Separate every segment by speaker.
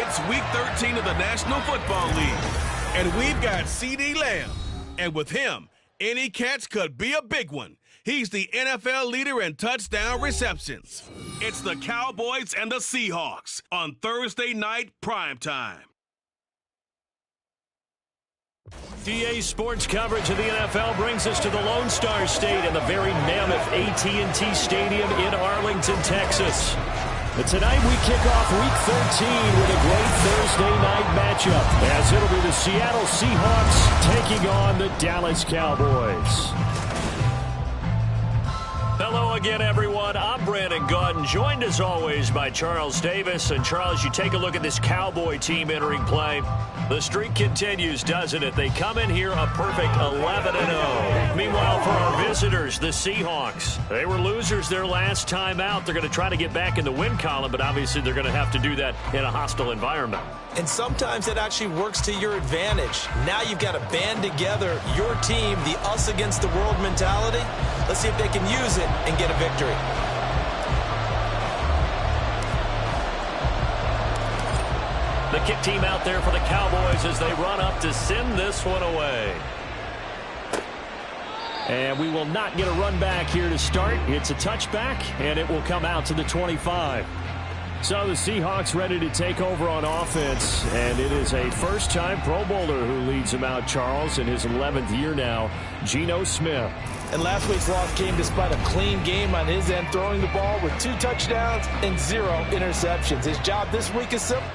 Speaker 1: It's Week 13 of the National Football League, and we've got CeeDee Lamb. And with him, any catch could be a big one. He's the NFL leader in touchdown receptions. It's the Cowboys and the Seahawks on Thursday night primetime.
Speaker 2: DA Sports coverage of the NFL brings us to the Lone Star State and the very mammoth AT&T Stadium in Arlington, Texas. But tonight we kick off Week 13 with a great Thursday night matchup, as it'll be the Seattle Seahawks taking on the Dallas Cowboys. Hello again, everyone. I'm Brandon Gautin, joined as always by Charles Davis. And Charles, you take a look at this Cowboy team entering play. The streak continues, doesn't it? They come in here a perfect 11-0. Meanwhile, for our visitors, the Seahawks, they were losers their last time out. They're going to try to get back in the win column, but obviously they're going to have to do that in a hostile environment.
Speaker 3: And sometimes it actually works to your advantage. Now you've got to band together your team, the us against the world mentality. Let's see if they can use it and get a victory.
Speaker 2: The kick team out there for the Cowboys as they run up to send this one away. And we will not get a run back here to start. It's a touchback, and it will come out to the 25. So the Seahawks ready to take over on offense, and it is a first-time Pro Bowler who leads them out, Charles, in his 11th year now, Geno Smith.
Speaker 3: And last week's loss came despite a clean game on his end, throwing the ball with 2 touchdowns and 0 interceptions. His job this week is simple.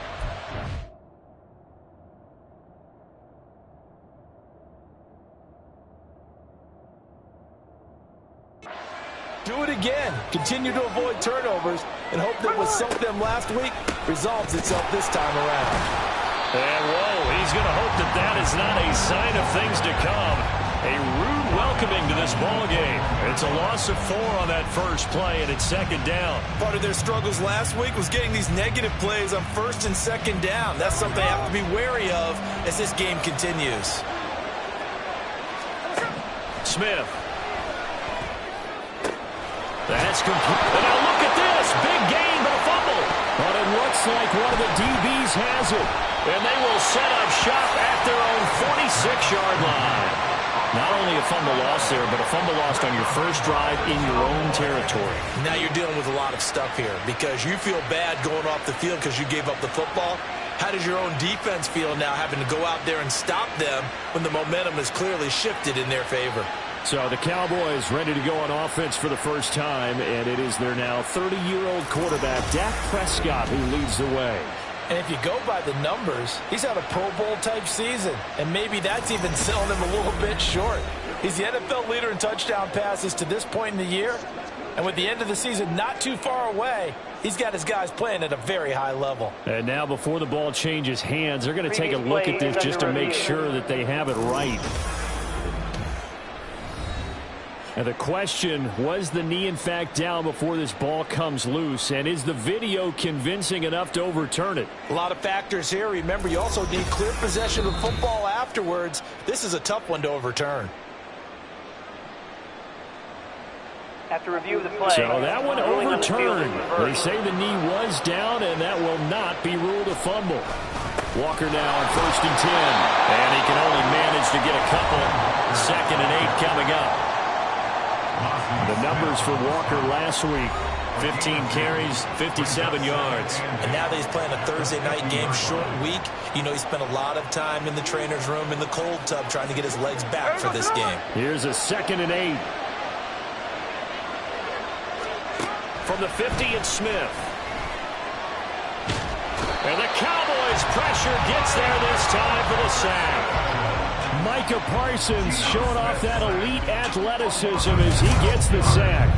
Speaker 3: Do it again. Continue to avoid turnovers and hope that what sunk them last week resolves itself this time around.
Speaker 2: And whoa, he's going to hope that that is not a sign of things to come. A rude welcoming to this ball game. It's a loss of 4 on that first play, and it's second down.
Speaker 3: Part of their struggles last week was getting these negative plays on first and second down. That's something they have to be wary of as this game continues.
Speaker 2: Smith. That's complete. And now look at this. Big gain, but a fumble. But it looks like one of the DBs has it. And they will set up shop at their own 46-yard line. Not only a fumble loss there, but a fumble lost on your first drive in your own territory.
Speaker 3: Now you're dealing with a lot of stuff here because you feel bad going off the field because you gave up the football. How does your own defense feel now having to go out there and stop them when the momentum is clearly shifted in their favor?
Speaker 2: So the Cowboys ready to go on offense for the first time, and it is their now 30-year-old quarterback, Dak Prescott, who leads the way.
Speaker 3: And if you go by the numbers, he's had a Pro Bowl-type season, and maybe that's even selling him a little bit short. He's the NFL leader in touchdown passes to this point in the year, and with the end of the season not too far away, he's got his guys playing at a very high level.
Speaker 2: And now before the ball changes hands, they're going to take a look at this just to make sure that they have it right. And the question, was the knee in fact down before this ball comes loose? And is the video convincing enough to overturn it?
Speaker 3: A lot of factors here. Remember, you also need clear possession of football afterwards. This is a tough one to overturn.
Speaker 4: After review of the play.
Speaker 2: So that one overturned. They say the knee was down, and that will not be ruled a fumble. Walker now on 1st and 10. And he can only manage to get a couple. 2nd and 8 coming up. The numbers for Walker last week, 15 carries, 57 yards.
Speaker 3: And now that he's playing a Thursday night game, short week, you know he spent a lot of time in the trainer's room in the cold tub trying to get his legs back for this game.
Speaker 2: Here's a 2nd and 8. From the 50, it's Smith. And the Cowboys pressure gets there this time for the sack. Micah Parsons showing off that elite athleticism as he gets the sack.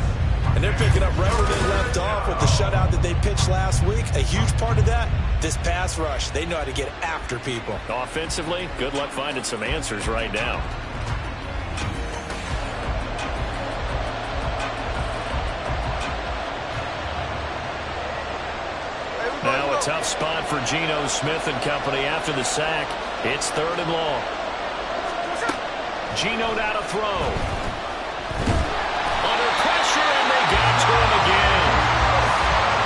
Speaker 3: And they're picking up right where they left off with the shutout that they pitched last week. A huge part of that, this pass rush. They know how to get after people.
Speaker 2: Offensively, good luck finding some answers right now. Now a tough spot for Geno Smith and company after the sack. It's 3rd and long. Geno now to throw. Under pressure, and they got to him again.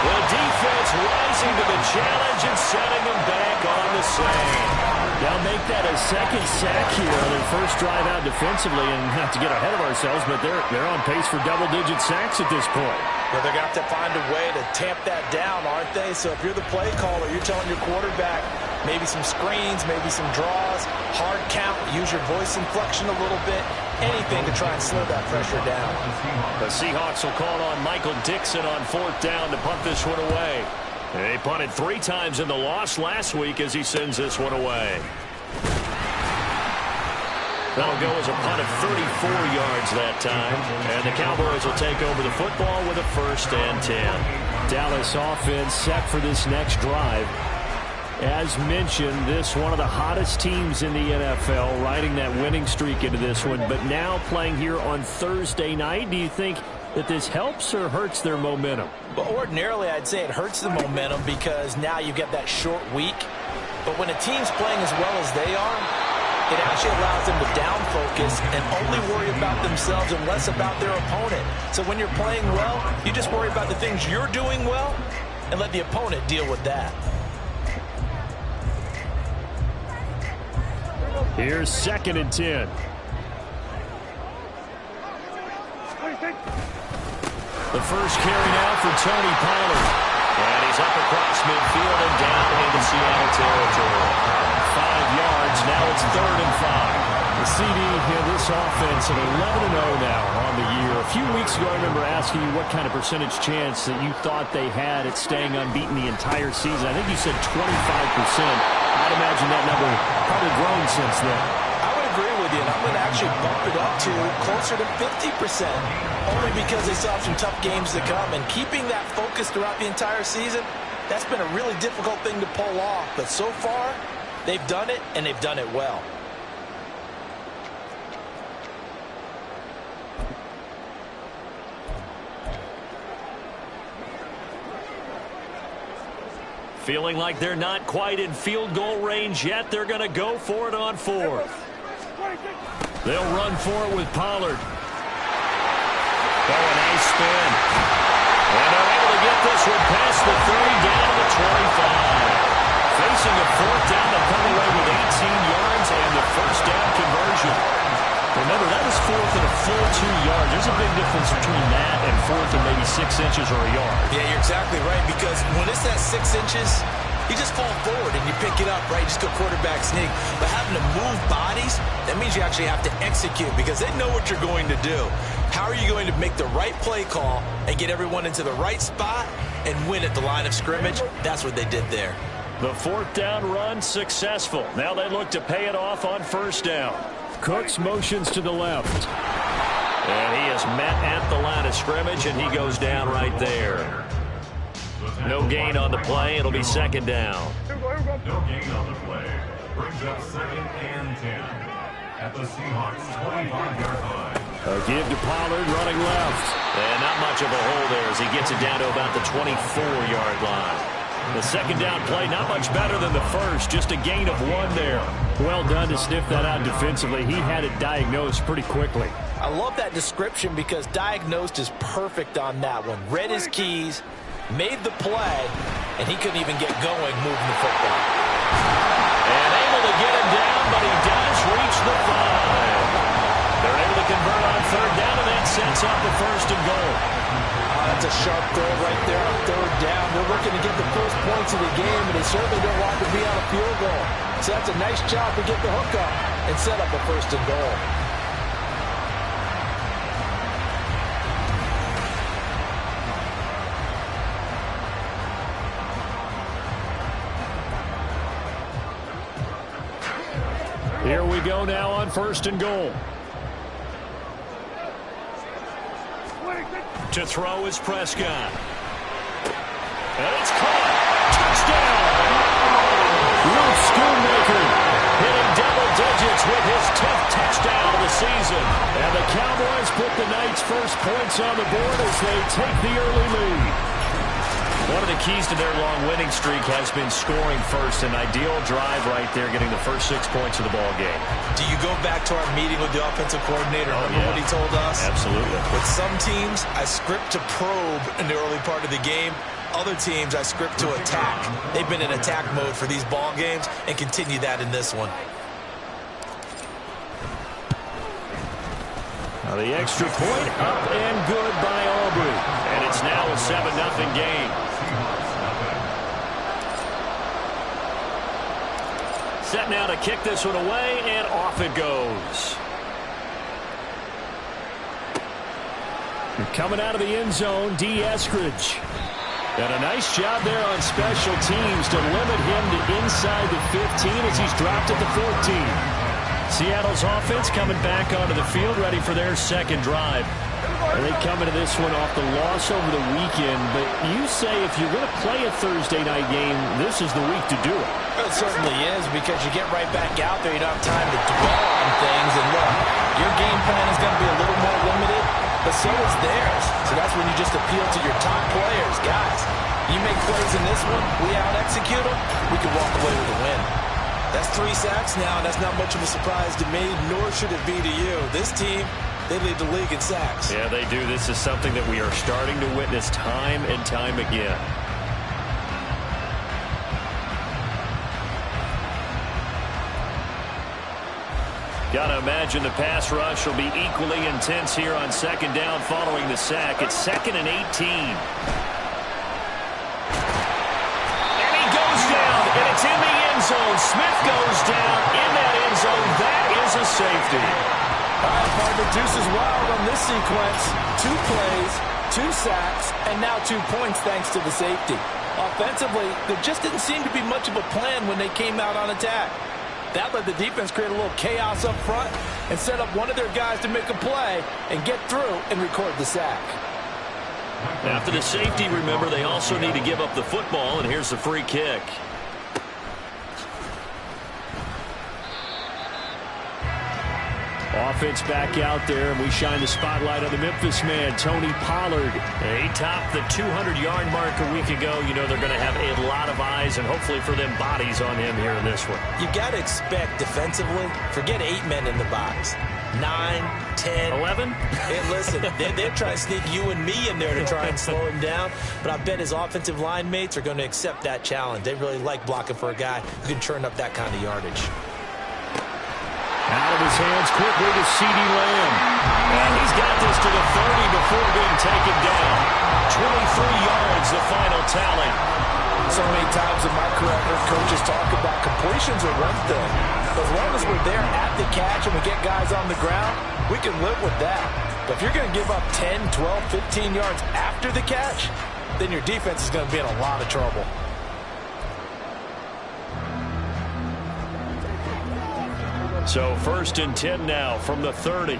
Speaker 2: The defense was rising to the challenge and setting them back on the sand.
Speaker 5: Now make that a second sack here on their first drive out defensively, and not to get ahead of ourselves, but they're on pace for double-digit sacks at this point.
Speaker 3: Well, they're going to have to find a way to tamp that down, aren't they? So if you're the play caller, you're telling your quarterback maybe some screens, maybe some draws, hard count, use your voice inflection a little bit, anything to try and slow that pressure down.
Speaker 2: The Seahawks will call on Michael Dixon on 4th down to punt this one away. They punted 3 times in the loss last week as he sends this one away. That'll go as a punt of 34 yards that time. And the Cowboys will take over the football with a 1st and 10.
Speaker 5: Dallas offense set for this next drive. As mentioned, this one of the hottest teams in the NFL, riding that winning streak into this one. But now playing here on Thursday night, do you think that this helps or hurts their momentum?
Speaker 3: Well, ordinarily, I'd say it hurts the momentum because now you get that short week. But when a team's playing as well as they are, it actually allows them to down focus and only worry about themselves and less about their opponent. So when you're playing well, you just worry about the things you're doing well and let the opponent deal with that.
Speaker 5: Here's 2nd and 10.
Speaker 2: The first carry now for Tony Pollard. And he's up across midfield and down into Seattle territory. 5 yards. Now it's 3rd and 5.
Speaker 5: The CD in this offense at 11-0 now on the year. A few weeks ago, I remember asking you what kind of percentage chance that you thought they had at staying unbeaten the entire season. I think you said 25%. I'd imagine that number probably grown since then.
Speaker 3: I would agree with you, and I'm going to actually bump it up to closer to 50%, only because they still have some tough games to come. And keeping that focus throughout the entire season, that's been a really difficult thing to pull off. But so far, they've done it, and they've done it well.
Speaker 2: Feeling like they're not quite in field goal range yet. They're going to go for it on 4th. They'll run for it with Pollard. Oh, a nice spin. And they're able to get this one past the 30 down to the 25. Facing a 4th down, they'll come away with 18 yards and the 1st down conversion. Remember, that was 4th and a full 2 yards. There's a big difference between that and 4th and maybe 6 inches or a yard.
Speaker 3: Yeah, you're exactly right, because when it's that 6 inches, you just fall forward and you pick it up, right? You just go quarterback sneak. But having to move bodies, that means you actually have to execute because they know what you're going to do. How are you going to make the right play call and get everyone into the right spot and win at the line of scrimmage? That's what they did there.
Speaker 2: The 4th down run successful. Now they look to pay it off on 1st down.
Speaker 5: Cooks motions to the left.
Speaker 2: And he is met at the line of scrimmage, and he goes down right there. No gain on the play. It'll be 2nd down.
Speaker 6: No gain on the play. Brings up 2nd and 10 at the Seahawks 25-yard line.
Speaker 5: A give to Pollard running left.
Speaker 2: And not much of a hole there as he gets it down to about the 24-yard line. The 2nd down play, not much better than the first, just a gain of 1 there.
Speaker 5: Well done to sniff that out defensively. He had it diagnosed pretty quickly.
Speaker 3: I love that description because diagnosed is perfect on that one. Read his keys, made the play, and he couldn't even get going moving the football.
Speaker 2: And able to get him down, but he does reach the 5. They're able to convert on 3rd down, and that sets up the 1st and goal.
Speaker 3: That's a sharp throw right there on 3rd down. They're looking to get the first points of the game, and they certainly don't want to be on a field goal. So that's a nice job to get the hook up and set up a 1st and goal.
Speaker 5: Here we go now on 1st and goal.
Speaker 2: To throw is Prescott. And it's caught. Touchdown!
Speaker 5: Luke Schoonmaker
Speaker 2: hitting double digits with his 10th touchdown of the season.
Speaker 5: And the Cowboys put the Knights' first points on the board as they take the early lead.
Speaker 2: One of the keys to their long winning streak has been scoring first. An ideal drive right there, getting the first 6 points of the ball game.
Speaker 3: Do you go back to our meeting with the offensive coordinator? Remember what he told us?
Speaker 2: Absolutely.
Speaker 3: With some teams, I script to probe in the early part of the game. Other teams, I script to attack. They've been in attack mode for these ball games and continue that in this one.
Speaker 2: Now the extra point up and good by Aubrey. And it's now a 7-0 game. Set now to kick this one away, and off it goes. Coming out of the end zone, D. Eskridge. And a nice job there on special teams to limit him to inside the 15 as he's dropped at the 14. Seattle's offense coming back onto the field, ready for their second drive. And they come into this one off the loss over the weekend. But you say if you're going to play a Thursday night game, this is the week to do it.
Speaker 3: It certainly is, because you get right back out there. You don't have time to dwell on things. And look, your game plan is going to be a little more limited, but so is theirs. So that's when you just appeal to your top players. Guys, you make plays in this one, we out-execute them, we can walk away with a win. That's 3 sacks now, and that's not much of a surprise to me, nor should it be to you. This team, they lead the league in sacks.
Speaker 2: Yeah, they do. This is something that we are starting to witness time and time again. Gotta imagine the pass rush will be equally intense here on second down following the sack. It's 2nd and 18. And he goes down, and it's in the end zone. Smith goes down in that end zone. That is a safety.
Speaker 3: All right, partner, deuce is wild on this sequence. 2 plays, 2 sacks, and now 2 points thanks to the safety. Offensively, there just didn't seem to be much of a plan when they came out on attack. That let the defense create a little chaos up front and set up one of their guys to make a play and get through and record the sack.
Speaker 2: After the safety, remember, they also need to give up the football, and here's the free kick. Offense back out there, and we shine the spotlight on the Memphis man, Tony Pollard. He topped the 200-yard mark a week ago. You know they're going to have a lot of eyes and hopefully for them bodies on him here in this one.
Speaker 3: You got to expect defensively, forget 8 men in the box. 9, 10,
Speaker 2: 11?
Speaker 3: Hey, listen, they're trying to sneak you and me in there to try and slow him down. But I bet his offensive line mates are going to accept that challenge. They really like blocking for a guy who can turn up that kind of yardage.
Speaker 2: Out of his hands quickly to C.D. Lamb. And he's got this to the 30 before being taken down. 23 yards, the final tally.
Speaker 3: So many times in my career, I've heard coaches talk about completions are one thing. But as long as we're there at the catch and we get guys on the ground, we can live with that. But if you're going to give up 10, 12, 15 yards after the catch, then your defense is going to be in a lot of trouble.
Speaker 2: So 1st and 10 now from the 30.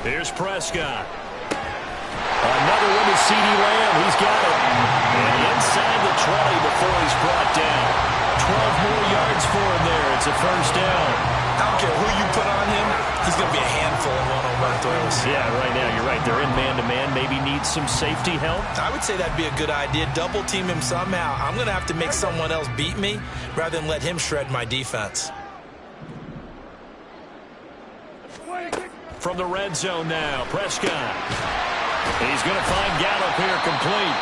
Speaker 2: Here's Prescott. Another one to C.D. Lamb. He's got it. And inside the 20 before he's brought down. 12 more yards for him there. It's a 1st down.
Speaker 3: I don't care who you put on him, he's going to be a handful of one-on-one throws.
Speaker 2: Yeah, right now, you're right. They're in man-to-man. Maybe needs some safety help.
Speaker 3: I would say that'd be a good idea. Double team him somehow. I'm going to have to make someone else beat me rather than let him shred my defense.
Speaker 2: From the red zone now, Prescott. He's going to find Gallup here complete.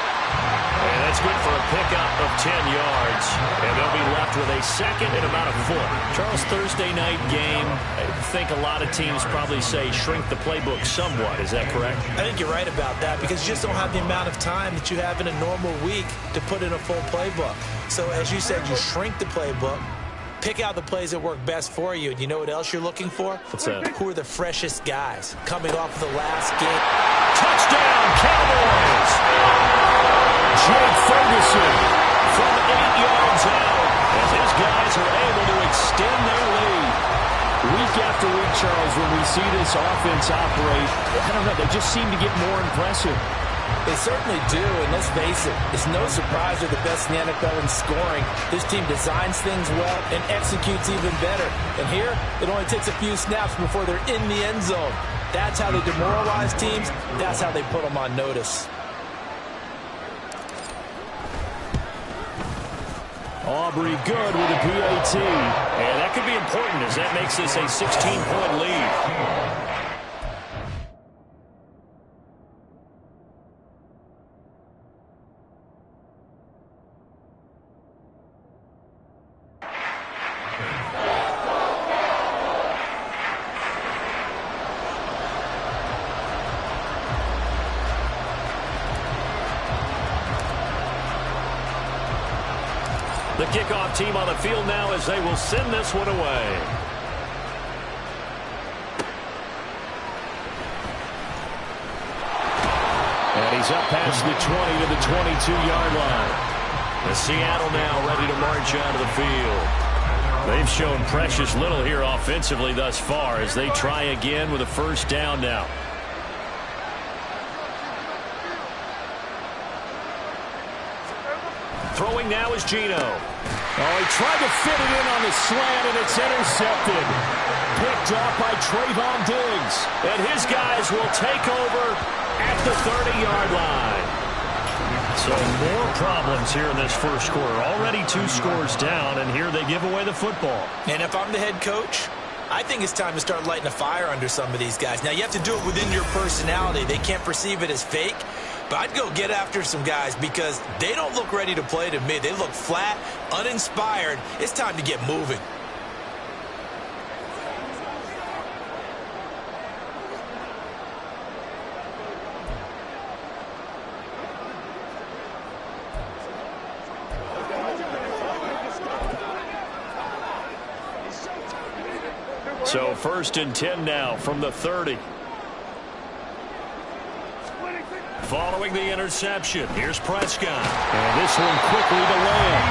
Speaker 2: And that's good for a pickup of 10 yards. And they'll be left with a 2nd and about a foot. Charles, Thursday night game, I think a lot of teams probably say shrink the playbook somewhat. Is that correct?
Speaker 3: I think you're right about that because you just don't have the amount of time that you have in a normal week to put in a full playbook. So as you said, you shrink the playbook, pick out the plays that work best for you. And you know what else you're looking for?
Speaker 2: What's that?
Speaker 3: Who are the freshest guys coming off of the last game?
Speaker 2: Touchdown, Cowboys! Jake Ferguson from 8 yards out as his guys are able to extend their lead. Week after week, Charles, when we see this offense operate, I don't know, they just seem to get more impressive.
Speaker 3: They certainly do, and let's face it, it's no surprise they're the best in the NFL in scoring. This team designs things well and executes even better. And here, it only takes a few snaps before they're in the end zone. That's how they demoralize teams. That's how they put them on notice.
Speaker 5: Aubrey good with a PAT.
Speaker 2: And that could be important as that makes this a 16-point lead. The kickoff team on the field now as they will send this one away.
Speaker 5: And he's up past the 20 to the 22-yard line.
Speaker 2: The Seattle now ready to march out of the field. They've shown precious little here offensively thus far as they try again with a first down now. Throwing now is Geno.
Speaker 5: Oh, he tried to fit it in on the slant, and it's intercepted. Picked off by Trayvon Diggs.
Speaker 2: And his guys will take over at the 30-yard line. So more problems here in this first quarter. Already 2 scores down, and here they give away the football.
Speaker 3: And if I'm the head coach, I think it's time to start lighting a fire under some of these guys. Now, you have to do it within your personality. They can't perceive it as fake. But I'd go get after some guys because they don't look ready to play to me. They look flat, uninspired. It's time to get moving.
Speaker 2: So 1st and 10 now from the 30. Following the interception, here's Prescott.
Speaker 5: And this one quickly to land.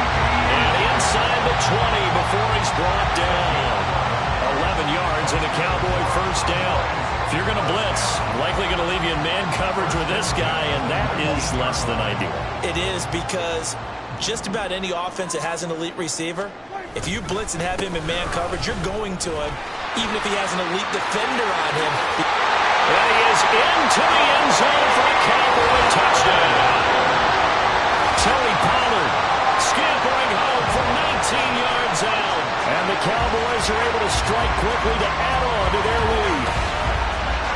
Speaker 2: And inside the 20 before he's brought down. 11 yards and a Cowboy first down. If you're going to blitz, likely going to leave you in man coverage with this guy, and that is less than ideal.
Speaker 3: It is because just about any offense that has an elite receiver, if you blitz and have him in man coverage, you're going to him, even if he has an elite defender on him.
Speaker 2: And he is into the end zone for a Cowboy touchdown.
Speaker 5: Tony Pollard
Speaker 2: Scampering home from 19 yards out.
Speaker 5: And the Cowboys are able to strike quickly to add on to their lead.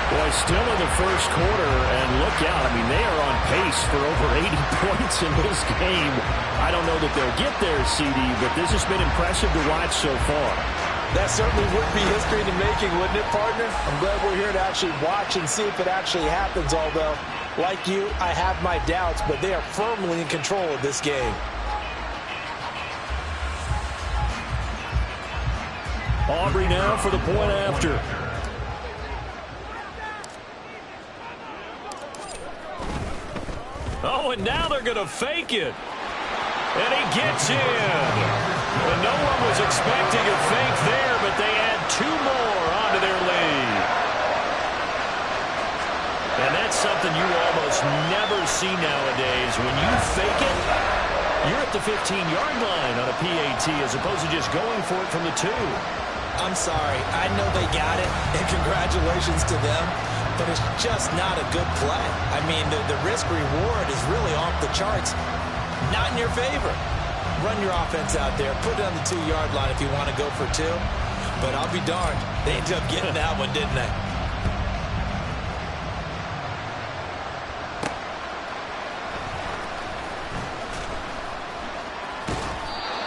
Speaker 5: Boy, still in the first quarter, and look out. I mean, they are on pace for over 80 points in this game. I don't know that they'll get there, CD, but this has been impressive to watch so far.
Speaker 3: That certainly would be history in the making, wouldn't it, partner? I'm glad we're here to actually watch and see if it actually happens, although, like you, I have my doubts, but they are firmly in control of this game.
Speaker 5: Aubrey now for the point after.
Speaker 2: Oh, and now they're going to fake it. And he gets in. And no one was expecting a fake there, but they add 2 more onto their lead. And that's something you almost never see nowadays. When you fake it, you're at the 15-yard line on a PAT as opposed to just going for it from the 2.
Speaker 3: I'm sorry. I know they got it, and congratulations to them, but it's just not a good play. I mean, the risk-reward is really off the charts. Not in your favor. Run your offense out there. Put it on the 2-yard line if you want to go for 2. But I'll be darned. They ended up getting that one, didn't they?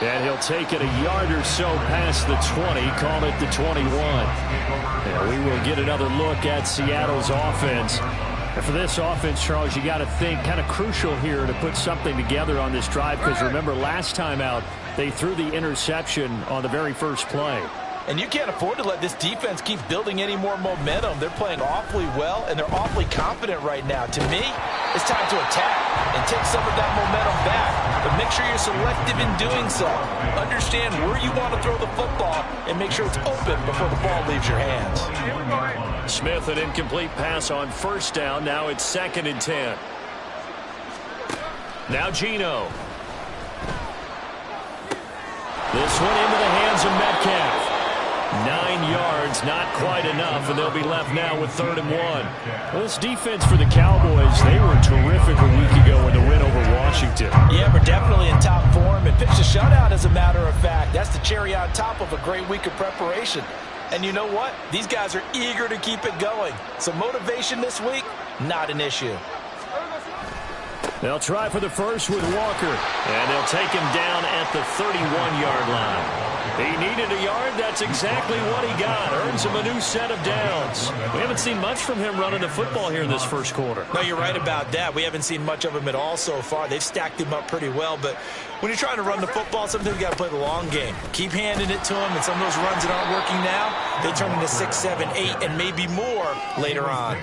Speaker 5: And he'll take it a yard or so past the 20, call it the 21. And we will get another look at Seattle's offense. And for this offense, Charles, you got to think kind of crucial here to put something together on this drive, because remember last time out they threw the interception on the very first play.
Speaker 3: And you can't afford to let this defense keep building any more momentum. They're playing awfully well, and they're awfully confident right now. To me, it's time to attack and take some of that momentum back. But make sure you're selective in doing so. Understand where you want to throw the football and make sure it's open before the ball leaves your hands.
Speaker 2: Smith, an incomplete pass on first down. Now it's 2nd and 10. Now Geno. This one into the hands of Metcalf. 9 yards, not quite enough, and they'll be left now with 3rd and 1. Well, this defense for the Cowboys, they were terrific a week ago in the win over Washington.
Speaker 3: Yeah, we're definitely in top form and pitched a shutout, as a matter of fact. That's the cherry on top of a great week of preparation. And you know what? These guys are eager to keep it going. So motivation this week, not an issue.
Speaker 2: They'll try for the first with Walker, and they'll take him down at the 31-yard line. He needed a yard. That's exactly what he got. Earns him a new set of downs. We haven't seen much from him running the football here in this first quarter.
Speaker 3: No, you're right about that. We haven't seen much of him at all so far. They've stacked him up pretty well, but when you're trying to run the football, sometimes you got to play the long game. Keep handing it to him, and some of those runs that aren't working now, they turn into 6, 7, 8, and maybe more later on.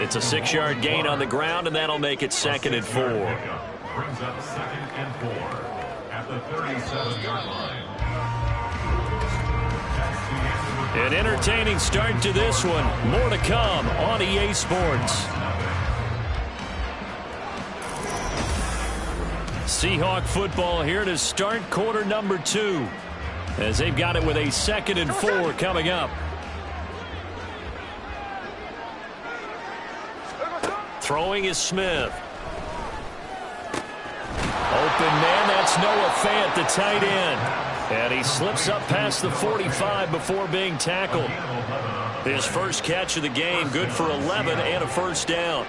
Speaker 2: It's a 6-yard gain on the ground, and that'll make it 2nd and 4.
Speaker 6: Brings up 2nd and 4 at the 37-yard line.
Speaker 2: An entertaining start to this one. More to come on EA Sports. Seahawk football here to start quarter number 2, as they've got it with a 2nd and 4 coming up. Throwing is Smith. Open man, that's Noah Fant, the tight end. And he slips up past the 45 before being tackled. His first catch of the game, good for 11 and a first down.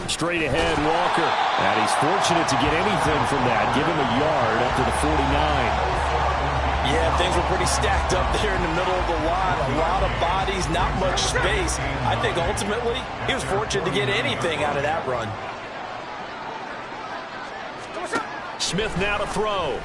Speaker 2: Straight ahead, Walker. And he's fortunate to get anything from that. Give him a yard up to the 49.
Speaker 3: Yeah, things were pretty stacked up there in the middle of the line. A lot of bodies, not much space. I think ultimately he was fortunate to get anything out of that run.
Speaker 2: Smith now to throw.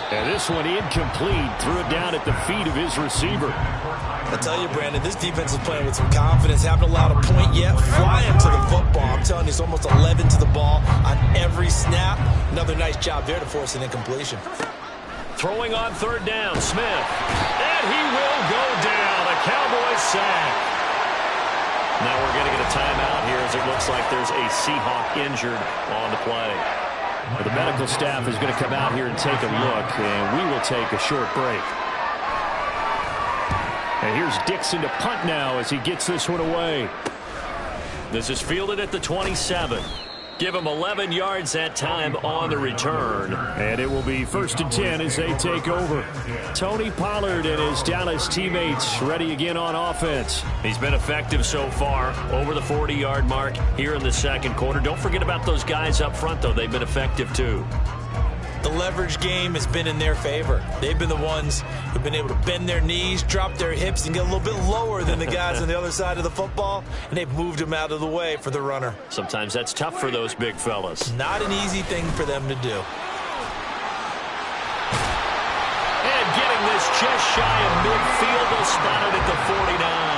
Speaker 2: And this one incomplete. Threw it down at the feet of his receiver.
Speaker 3: I tell you, Brandon, this defense is playing with some confidence. Haven't allowed a point yet. Flying to the football. I'm telling you, it's almost 11 to the ball on every snap. Another nice job there to force an incompletion.
Speaker 2: Throwing on 3rd down, Smith. And he will go down. A Cowboys sack. Now we're going to get a timeout here, as it looks like there's a Seahawk injured on the play. The medical staff is going to come out here and take a look, and we will take a short break. And here's Dixon to punt now as he gets this one away. This is fielded at the 27. Give him 11 yards that time on the return. And it will be 1st and 10 as they take over. Tony Pollard and his Dallas teammates ready again on offense. He's been effective so far, over the 40-yard mark here in the second quarter. Don't forget about those guys up front, though. They've been effective, too.
Speaker 3: The leverage game has been in their favor. They've been the ones who've been able to bend their knees, drop their hips, and get a little bit lower than the guys on the other side of the football, and they've moved them out of the way for the runner.
Speaker 2: Sometimes that's tough for those big fellas.
Speaker 3: Not an easy thing for them to do.
Speaker 2: And getting this just shy of midfield, they'll spot it at the 49.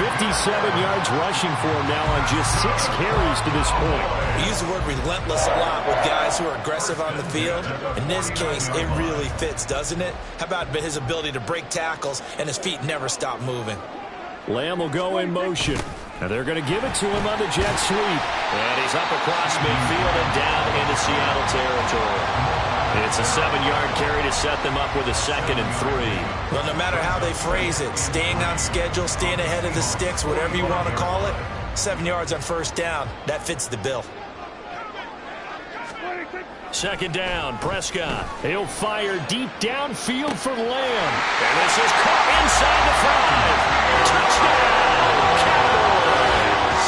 Speaker 2: 57 yards rushing for him now on just 6 carries to this point.
Speaker 3: We use the word relentless a lot with guys who are aggressive on the field. In this case, it really fits, doesn't it? How about his ability to break tackles and his feet never stop moving?
Speaker 2: Lamb will go in motion. And they're going to give it to him on the jet sweep. And he's up across midfield and down into Seattle territory. It's a 7-yard carry to set them up with a 2nd and 3.
Speaker 3: Well, no matter how they phrase it, staying on schedule, staying ahead of the sticks, whatever you want to call it, 7 yards on 1st down, that fits the bill.
Speaker 2: 2nd down, Prescott. He'll fire deep downfield for Lamb. And this is caught inside the 5. Touchdown, Cowboys.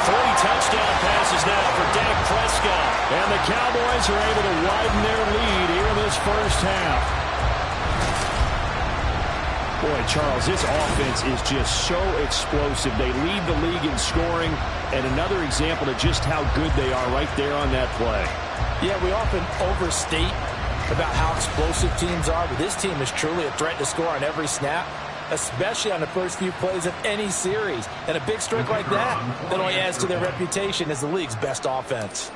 Speaker 2: 3 touchdown passes now for Dak Prescott. And the Cowboys are able to widen their lead here in this first half. Boy, Charles, this offense is just so explosive. They lead the league in scoring, and another example of just how good they are right there on that play.
Speaker 3: Yeah, we often overstate about how explosive teams are, but this team is truly a threat to score on every snap, especially on the first few plays of any series. And a big streak like that only adds to their reputation as the league's best offense.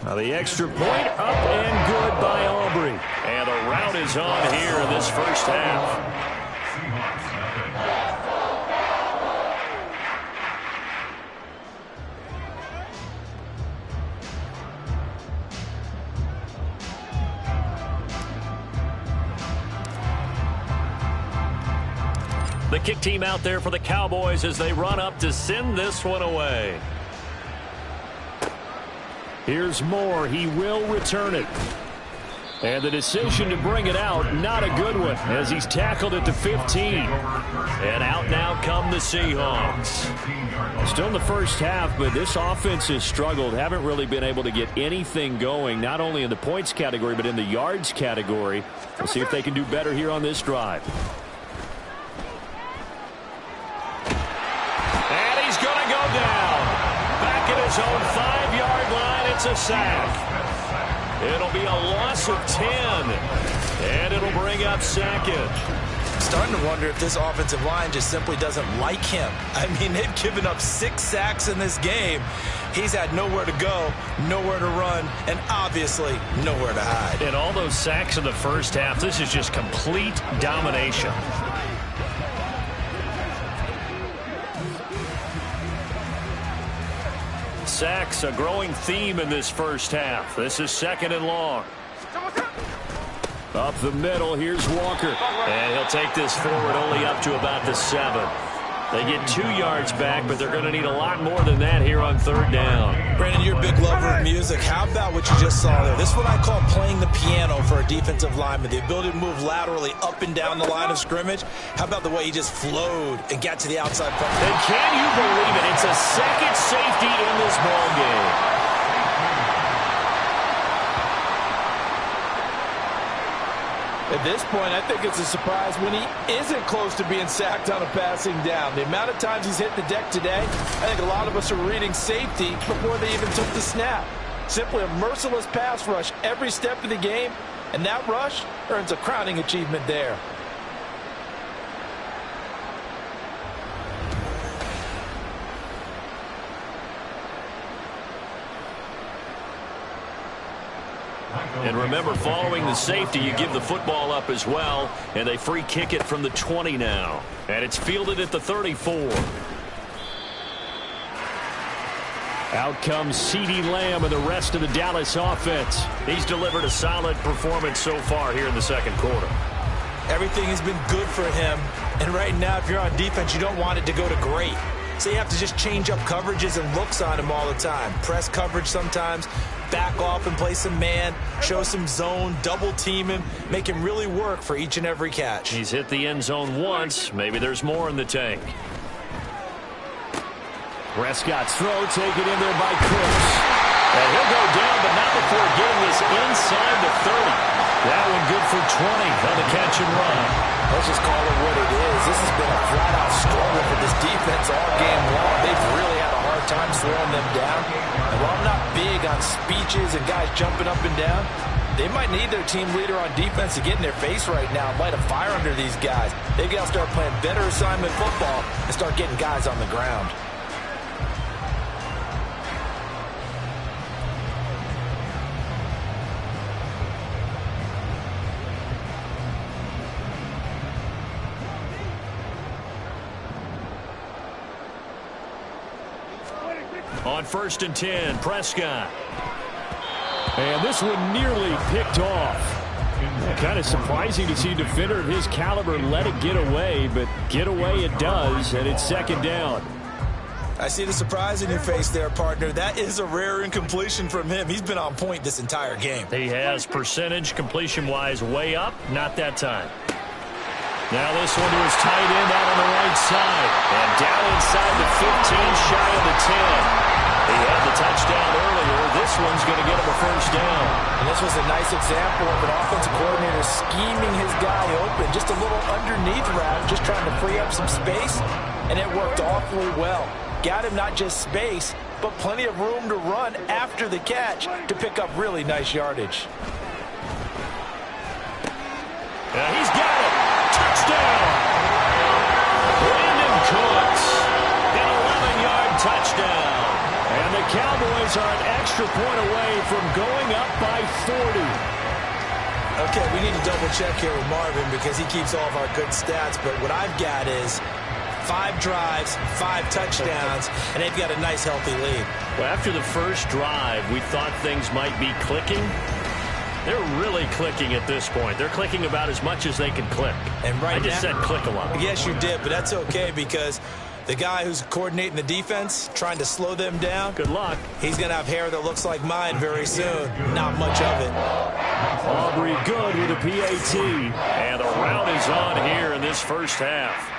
Speaker 2: Now the extra point up and good by Aubrey. And the route is on here in this first half. The kick team out there for the Cowboys as they run up to send this one away.
Speaker 5: Here's Moore. He will return it. And the decision to bring it out, not a good one, as he's tackled at the 15.
Speaker 2: And out now come the Seahawks.
Speaker 5: Still in the first half, but this offense has struggled. Haven't really been able to get anything going, not only in the points category, but in the yards category. We'll see if they can do better here on this drive.
Speaker 2: And he's going to go down. Back at his own 5-yard line, it's a sack. It'll be a loss of 10, and it'll bring up Sackage.
Speaker 3: Starting to wonder if this offensive line just simply doesn't like him. I mean, they've given up 6 sacks in this game. He's had nowhere to go, nowhere to run, and obviously nowhere to hide.
Speaker 2: And all those sacks in the first half, this is just complete domination. Sacks, a growing theme in this first half. This is 2nd and long.
Speaker 5: Up the middle, here's Walker.
Speaker 2: And he'll take this forward only up to about the 7. They get 2 yards back, but they're going to need a lot more than that here on 3rd down.
Speaker 3: Brandon, you're a big lover of music. How about what you just saw there? This is what I call playing the piano for a defensive lineman. The ability to move laterally up and down the line of scrimmage. How about the way he just flowed and got to the outside part?
Speaker 2: And can you believe it? It's a second safety in this ball game.
Speaker 3: At this point, I think it's a surprise when he isn't close to being sacked on a passing down. The amount of times he's hit the deck today, I think a lot of us are reading safety before they even took the snap. Simply a merciless pass rush every step of the game, and that rush earns a crowning achievement there.
Speaker 2: And remember, following the safety, you give the football up as well, and they free kick it from the 20 now. And it's fielded at the 34.
Speaker 5: Out comes CeeDee Lamb and the rest of the Dallas offense.
Speaker 2: He's delivered a solid performance so far here in the second quarter.
Speaker 3: Everything has been good for him, and right now, if you're on defense, you don't want it to go to great. So you have to just change up coverages and looks on him all the time. Press coverage sometimes, back off and play some man, show some zone, double team him, make him really work for each and every catch.
Speaker 2: He's hit the end zone once. Maybe there's more in the tank.
Speaker 5: Prescott's throw taken in there by Cooks.
Speaker 2: And he'll go down, but not before getting this inside the 30. That one good for 20 on the catch and run.
Speaker 3: Let's just call it what it is. This has been a flat-out struggle for this defense all game long. They've really had a hard time slowing them down. And while I'm not big on speeches and guys jumping up and down, they might need their team leader on defense to get in their face right now and light a fire under these guys. They've got to start playing better assignment football and start getting guys on the ground.
Speaker 2: On 1st and 10, Prescott.
Speaker 5: And this one nearly picked off. Kind of surprising to see a defender of his caliber let it get away, but get away it does, and it's 2nd down.
Speaker 3: I see the surprise in your face there, partner. That is a rare incompletion from him. He's been on point this entire game.
Speaker 2: He has percentage completion-wise way up, not that time. Now this one to his tight end out on the right side. And down inside the 15, shy of the 10. He had the touchdown earlier. This one's going to get him a 1st down.
Speaker 3: And this was a nice example of an offensive coordinator scheming his guy open. Just a little underneath route, just trying to free up some space. And it worked awfully well. Got him not just space, but plenty of room to run after the catch to pick up really nice yardage.
Speaker 2: He's got it. Touchdown. Brandon Cooks. An 11-yard touchdown.
Speaker 5: And the Cowboys are an extra point away from going up by 40.
Speaker 3: Okay, we need to double check here with Marvin because he keeps all of our good stats, but what I've got is 5 drives, 5 touchdowns, and they've got a nice, healthy lead.
Speaker 2: Well, after the first drive, we thought things might be clicking. They're really clicking at this point. They're clicking about as much as they can click.
Speaker 3: And right
Speaker 2: I just said click a lot.
Speaker 3: Yes, you did, but that's okay because the guy who's coordinating the defense, trying to slow them down,
Speaker 2: good luck.
Speaker 3: He's going to have hair that looks like mine very soon. Not much of it.
Speaker 2: Aubrey good with a PAT. And the round is on here in this first half.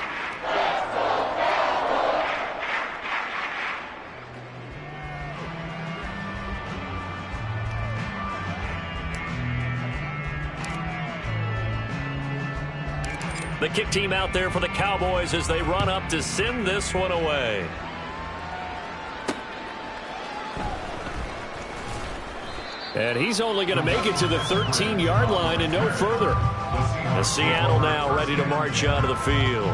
Speaker 2: The kick team out there for the Cowboys as they run up to send this one away. And he's only going to make it to the 13-yard line and no further. And Seattle now ready to march onto the field.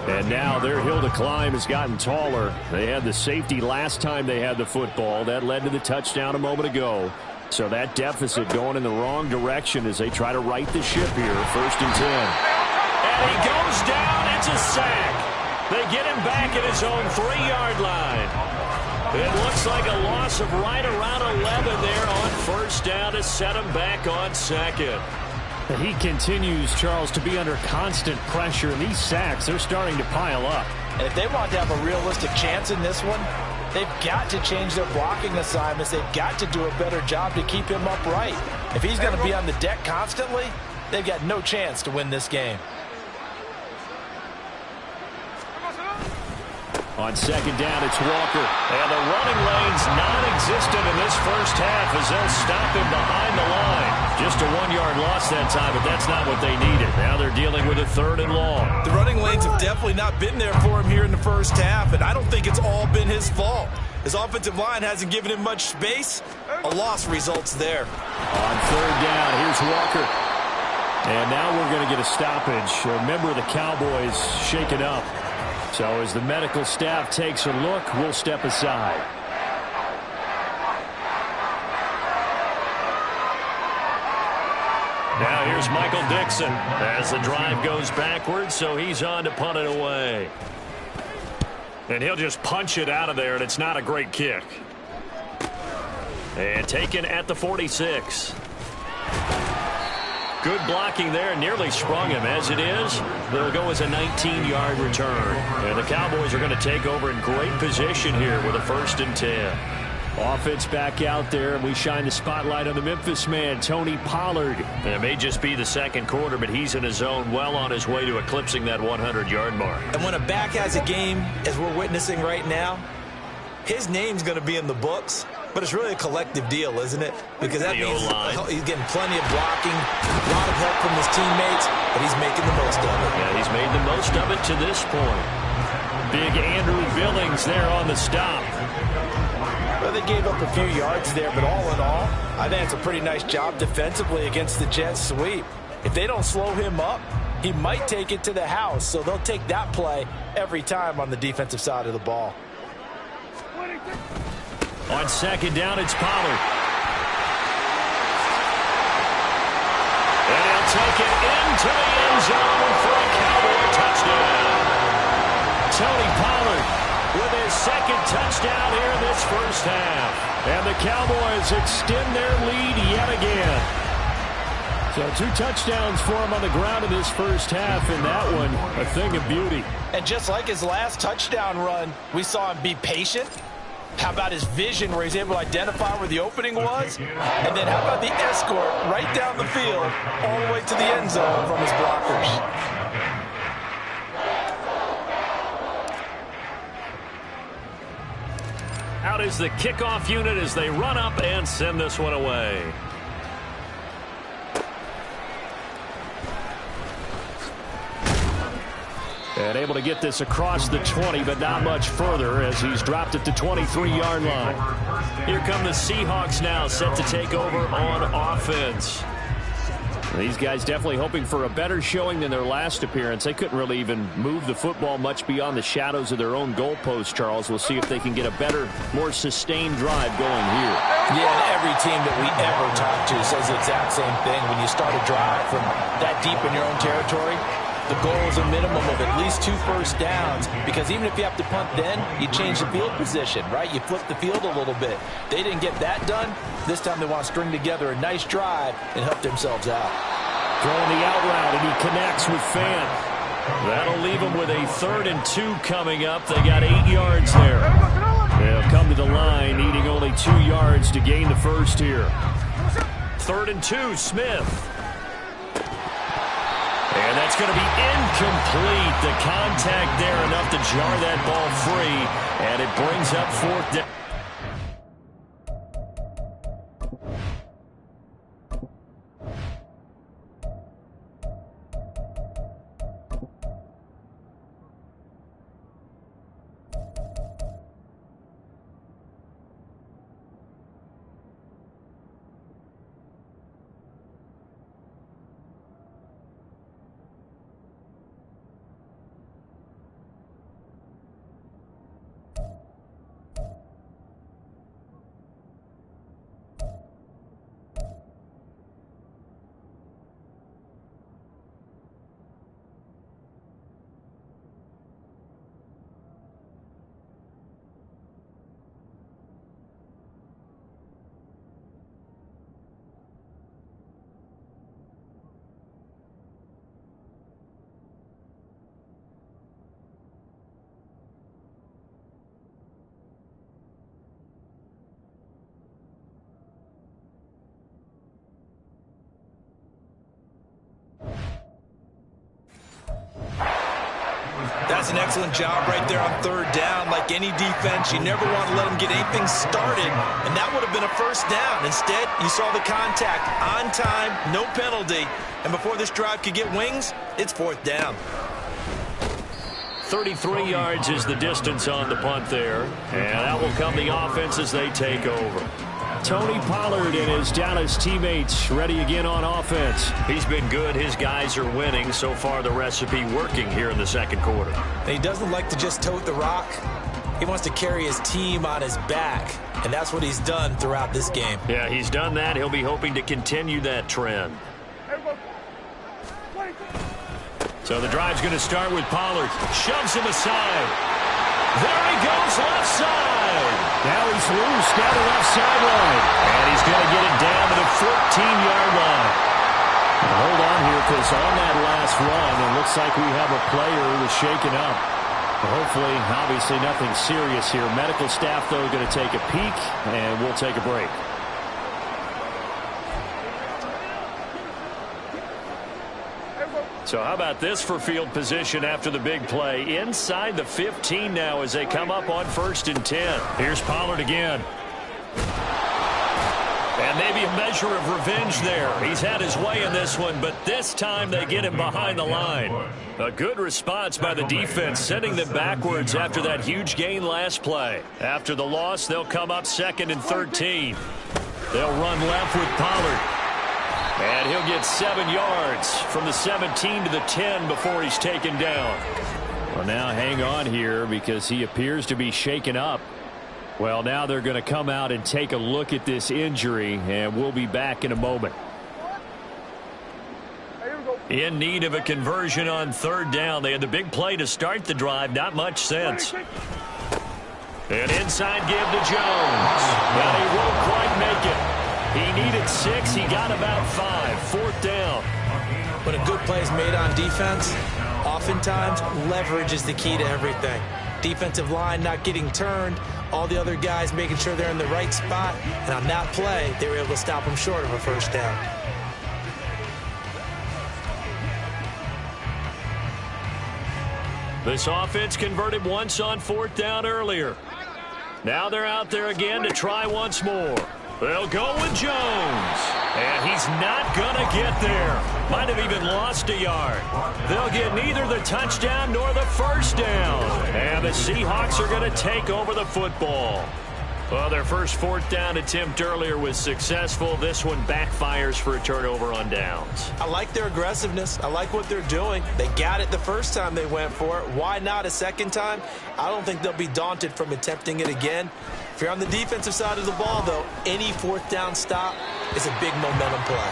Speaker 2: And now their hill to climb has gotten taller. They had the safety last time they had the football. That led to the touchdown a moment ago. So that deficit going in the wrong direction as they try to right the ship here. 1st and 10. And he goes down. It's a sack. They get him back at his own 3-yard line. It looks like a loss of right around 11 there on 1st down to set him back on 2nd.
Speaker 5: And he continues, Charles, to be under constant pressure. And these sacks, they're starting to pile up.
Speaker 3: And if they want to have a realistic chance in this one, they've got to change their blocking assignments. They've got to do a better job to keep him upright. If he's going to be on the deck constantly, they've got no chance to win this game.
Speaker 5: On 2nd down, it's Walker.
Speaker 2: And the running lane's non-existent in this first half as they'll stop him behind the line. Just a 1-yard loss that time, but that's not what they needed. Now they're dealing with a 3rd and long.
Speaker 3: The running lanes have definitely not been there for him here in the first half, and I don't think it's all been his fault. His offensive line hasn't given him much space. A loss results there.
Speaker 5: On 3rd down, here's Walker. And now we're going to get a stoppage. A member of the Cowboys shaken up. So as the medical staff takes a look, we'll step aside.
Speaker 2: Now here's Michael Dixon as the drive goes backwards, so he's on to punt it away. And he'll just punch it out of there, and it's not a great kick. And taken at the 46. Good blocking there, nearly sprung him. As it is, it'll go as a 19-yard return. And the Cowboys are going to take over in great position here with a 1st and 10.
Speaker 5: Offense back out there, and we shine the spotlight on the Memphis man, Tony Pollard.
Speaker 2: And it may just be the 2nd quarter, but he's in his zone, well on his way to eclipsing that 100-yard mark.
Speaker 3: And when a back has a game, as we're witnessing right now, his name's going to be in the books. But it's really a collective deal, isn't it? Because that means he's getting plenty of blocking, a lot of help from his teammates, but he's making the most of it.
Speaker 2: Yeah, he's made the most of it to this point. Big Andrew Billings there on the stop.
Speaker 3: Well, they gave up a few yards there, but all in all, I think it's a pretty nice job defensively against the jet sweep. If they don't slow him up, he might take it to the house, so they'll take that play every time on the defensive side of the ball.
Speaker 2: On 2nd down, it's Pollard. And he'll take it into the end zone for a Cowboy touchdown. Tony Pollard with his 2nd touchdown here in this first half.
Speaker 5: And the Cowboys extend their lead yet again. So 2 touchdowns for him on the ground in this first half, and that one a thing of beauty.
Speaker 3: And just like his last touchdown run, we saw him be patient. How about his vision where he's able to identify where the opening was? And then how about the escort right down the field all the way to the end zone from his blockers?
Speaker 2: Out is the kickoff unit as they run up and send this one away.
Speaker 5: And able to get this across the 20, but not much further as he's dropped at the 23-yard line.
Speaker 2: Here come the Seahawks now, set to take over on offense.
Speaker 5: These guys definitely hoping for a better showing than their last appearance. They couldn't really even move the football much beyond the shadows of their own goalpost, Charles. We'll see if they can get a better, more sustained drive going here.
Speaker 3: Yeah, every team that we ever talk to says the exact same thing. When you start a drive from that deep in your own territory, The goal is a minimum of at least 2 first downs, because even if you have to punt then, you change the field position, right? You flip the field a little bit. They didn't get that done. This time they want to string together a nice drive and help themselves out.
Speaker 2: Throwing the out route, and he connects with Fant. That'll leave them with a 3rd and 2 coming up. They got 8 yards there. They'll come to the line, needing only 2 yards to gain the first here. 3rd and 2, Smith. And that's going to be incomplete. The contact there enough to jar that ball free, and it brings up 4th down.
Speaker 3: That's an excellent job right there on 3rd down. Like any defense, you never want to let them get anything started, and that would have been a first down. Instead, you saw the contact on time, no penalty, and before this drive could get wings, it's 4th down.
Speaker 2: 33 yards is the distance on the punt there, and that will come the offense as they take over. Tony Pollard and his Dallas teammates ready again on offense. He's been good. His guys are winning. So far, the recipe working here in the 2nd quarter.
Speaker 3: And he doesn't like to just tote the rock. He wants to carry his team on his back, and that's what he's done throughout this game.
Speaker 2: Yeah, he's done that. He'll be hoping to continue that trend. So the drive's going to start with Pollard. Shoves him aside. There he goes, left side. Now he's loose down the left sideline. And he's going to get it down to the 14-yard line. Hold on here, because on that last run, it looks like we have a player who was shaken up. Hopefully, obviously nothing serious here. Medical staff, though, going to take a peek, and we'll take a break. So how about this for field position after the big play? Inside the 15 now as they come up on 1st and 10. Here's Pollard again. And maybe a measure of revenge there. He's had his way in this one, but this time they get him behind the line. A good response by the defense, sending them backwards after that huge gain last play. After the loss, they'll come up 2nd and 13. They'll run left with Pollard. And he'll get 7 yards from the 17 to the 10 before he's taken down. Well, now hang on here because he appears to be shaken up. Well, now they're going to come out and take a look at this injury, and we'll be back in a moment. In need of a conversion on 3rd down. They had the big play to start the drive. Not much sense. An inside give to Jones. But he won't quite make it. He needed 6. He got about 5. 4th down.
Speaker 3: When a good play is made on defense, oftentimes leverage is the key to everything. Defensive line not getting turned, all the other guys making sure they're in the right spot, and on that play, they were able to stop him short of a 1st down.
Speaker 2: This offense converted once on 4th down earlier. Now they're out there again to try once more. They'll go with Jones. And he's not going to get there. Might have even lost a yard. They'll get neither the touchdown nor the 1st down. And the Seahawks are going to take over the football. Well, their first 4th down attempt earlier was successful. This one backfires for a turnover on downs.
Speaker 3: I like their aggressiveness. I like what they're doing. They got it the first time they went for it. Why not a second time? I don't think they'll be daunted from attempting it again. If you're on the defensive side of the ball, though, any 4th down stop is a big momentum play.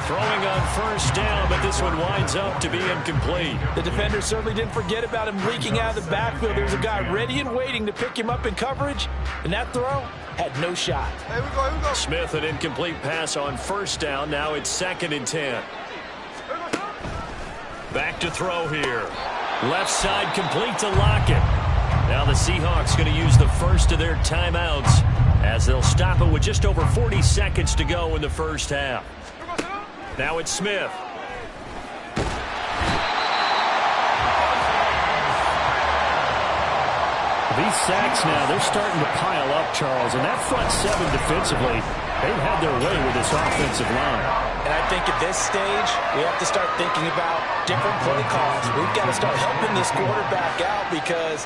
Speaker 2: Throwing on first down, but this one winds up to be incomplete.
Speaker 3: The defender certainly didn't forget about him leaking out of the backfield. There's a guy ready and waiting to pick him up in coverage, and that throw had no shot.
Speaker 7: Here we go.
Speaker 2: Smith, an incomplete pass on first down. Now it's 2nd and 10. Back to throw here. Left side complete to Lockett. Now the Seahawks going to use the first of their timeouts as they'll stop it with just over 40 seconds to go in the first half. Now it's Smith.
Speaker 5: These sacks now, they're starting to pile up, Charles. And that front seven defensively, they've had their way with this offensive line.
Speaker 3: And I think at this stage, we have to start thinking about different play calls. We've got to start helping this quarterback out because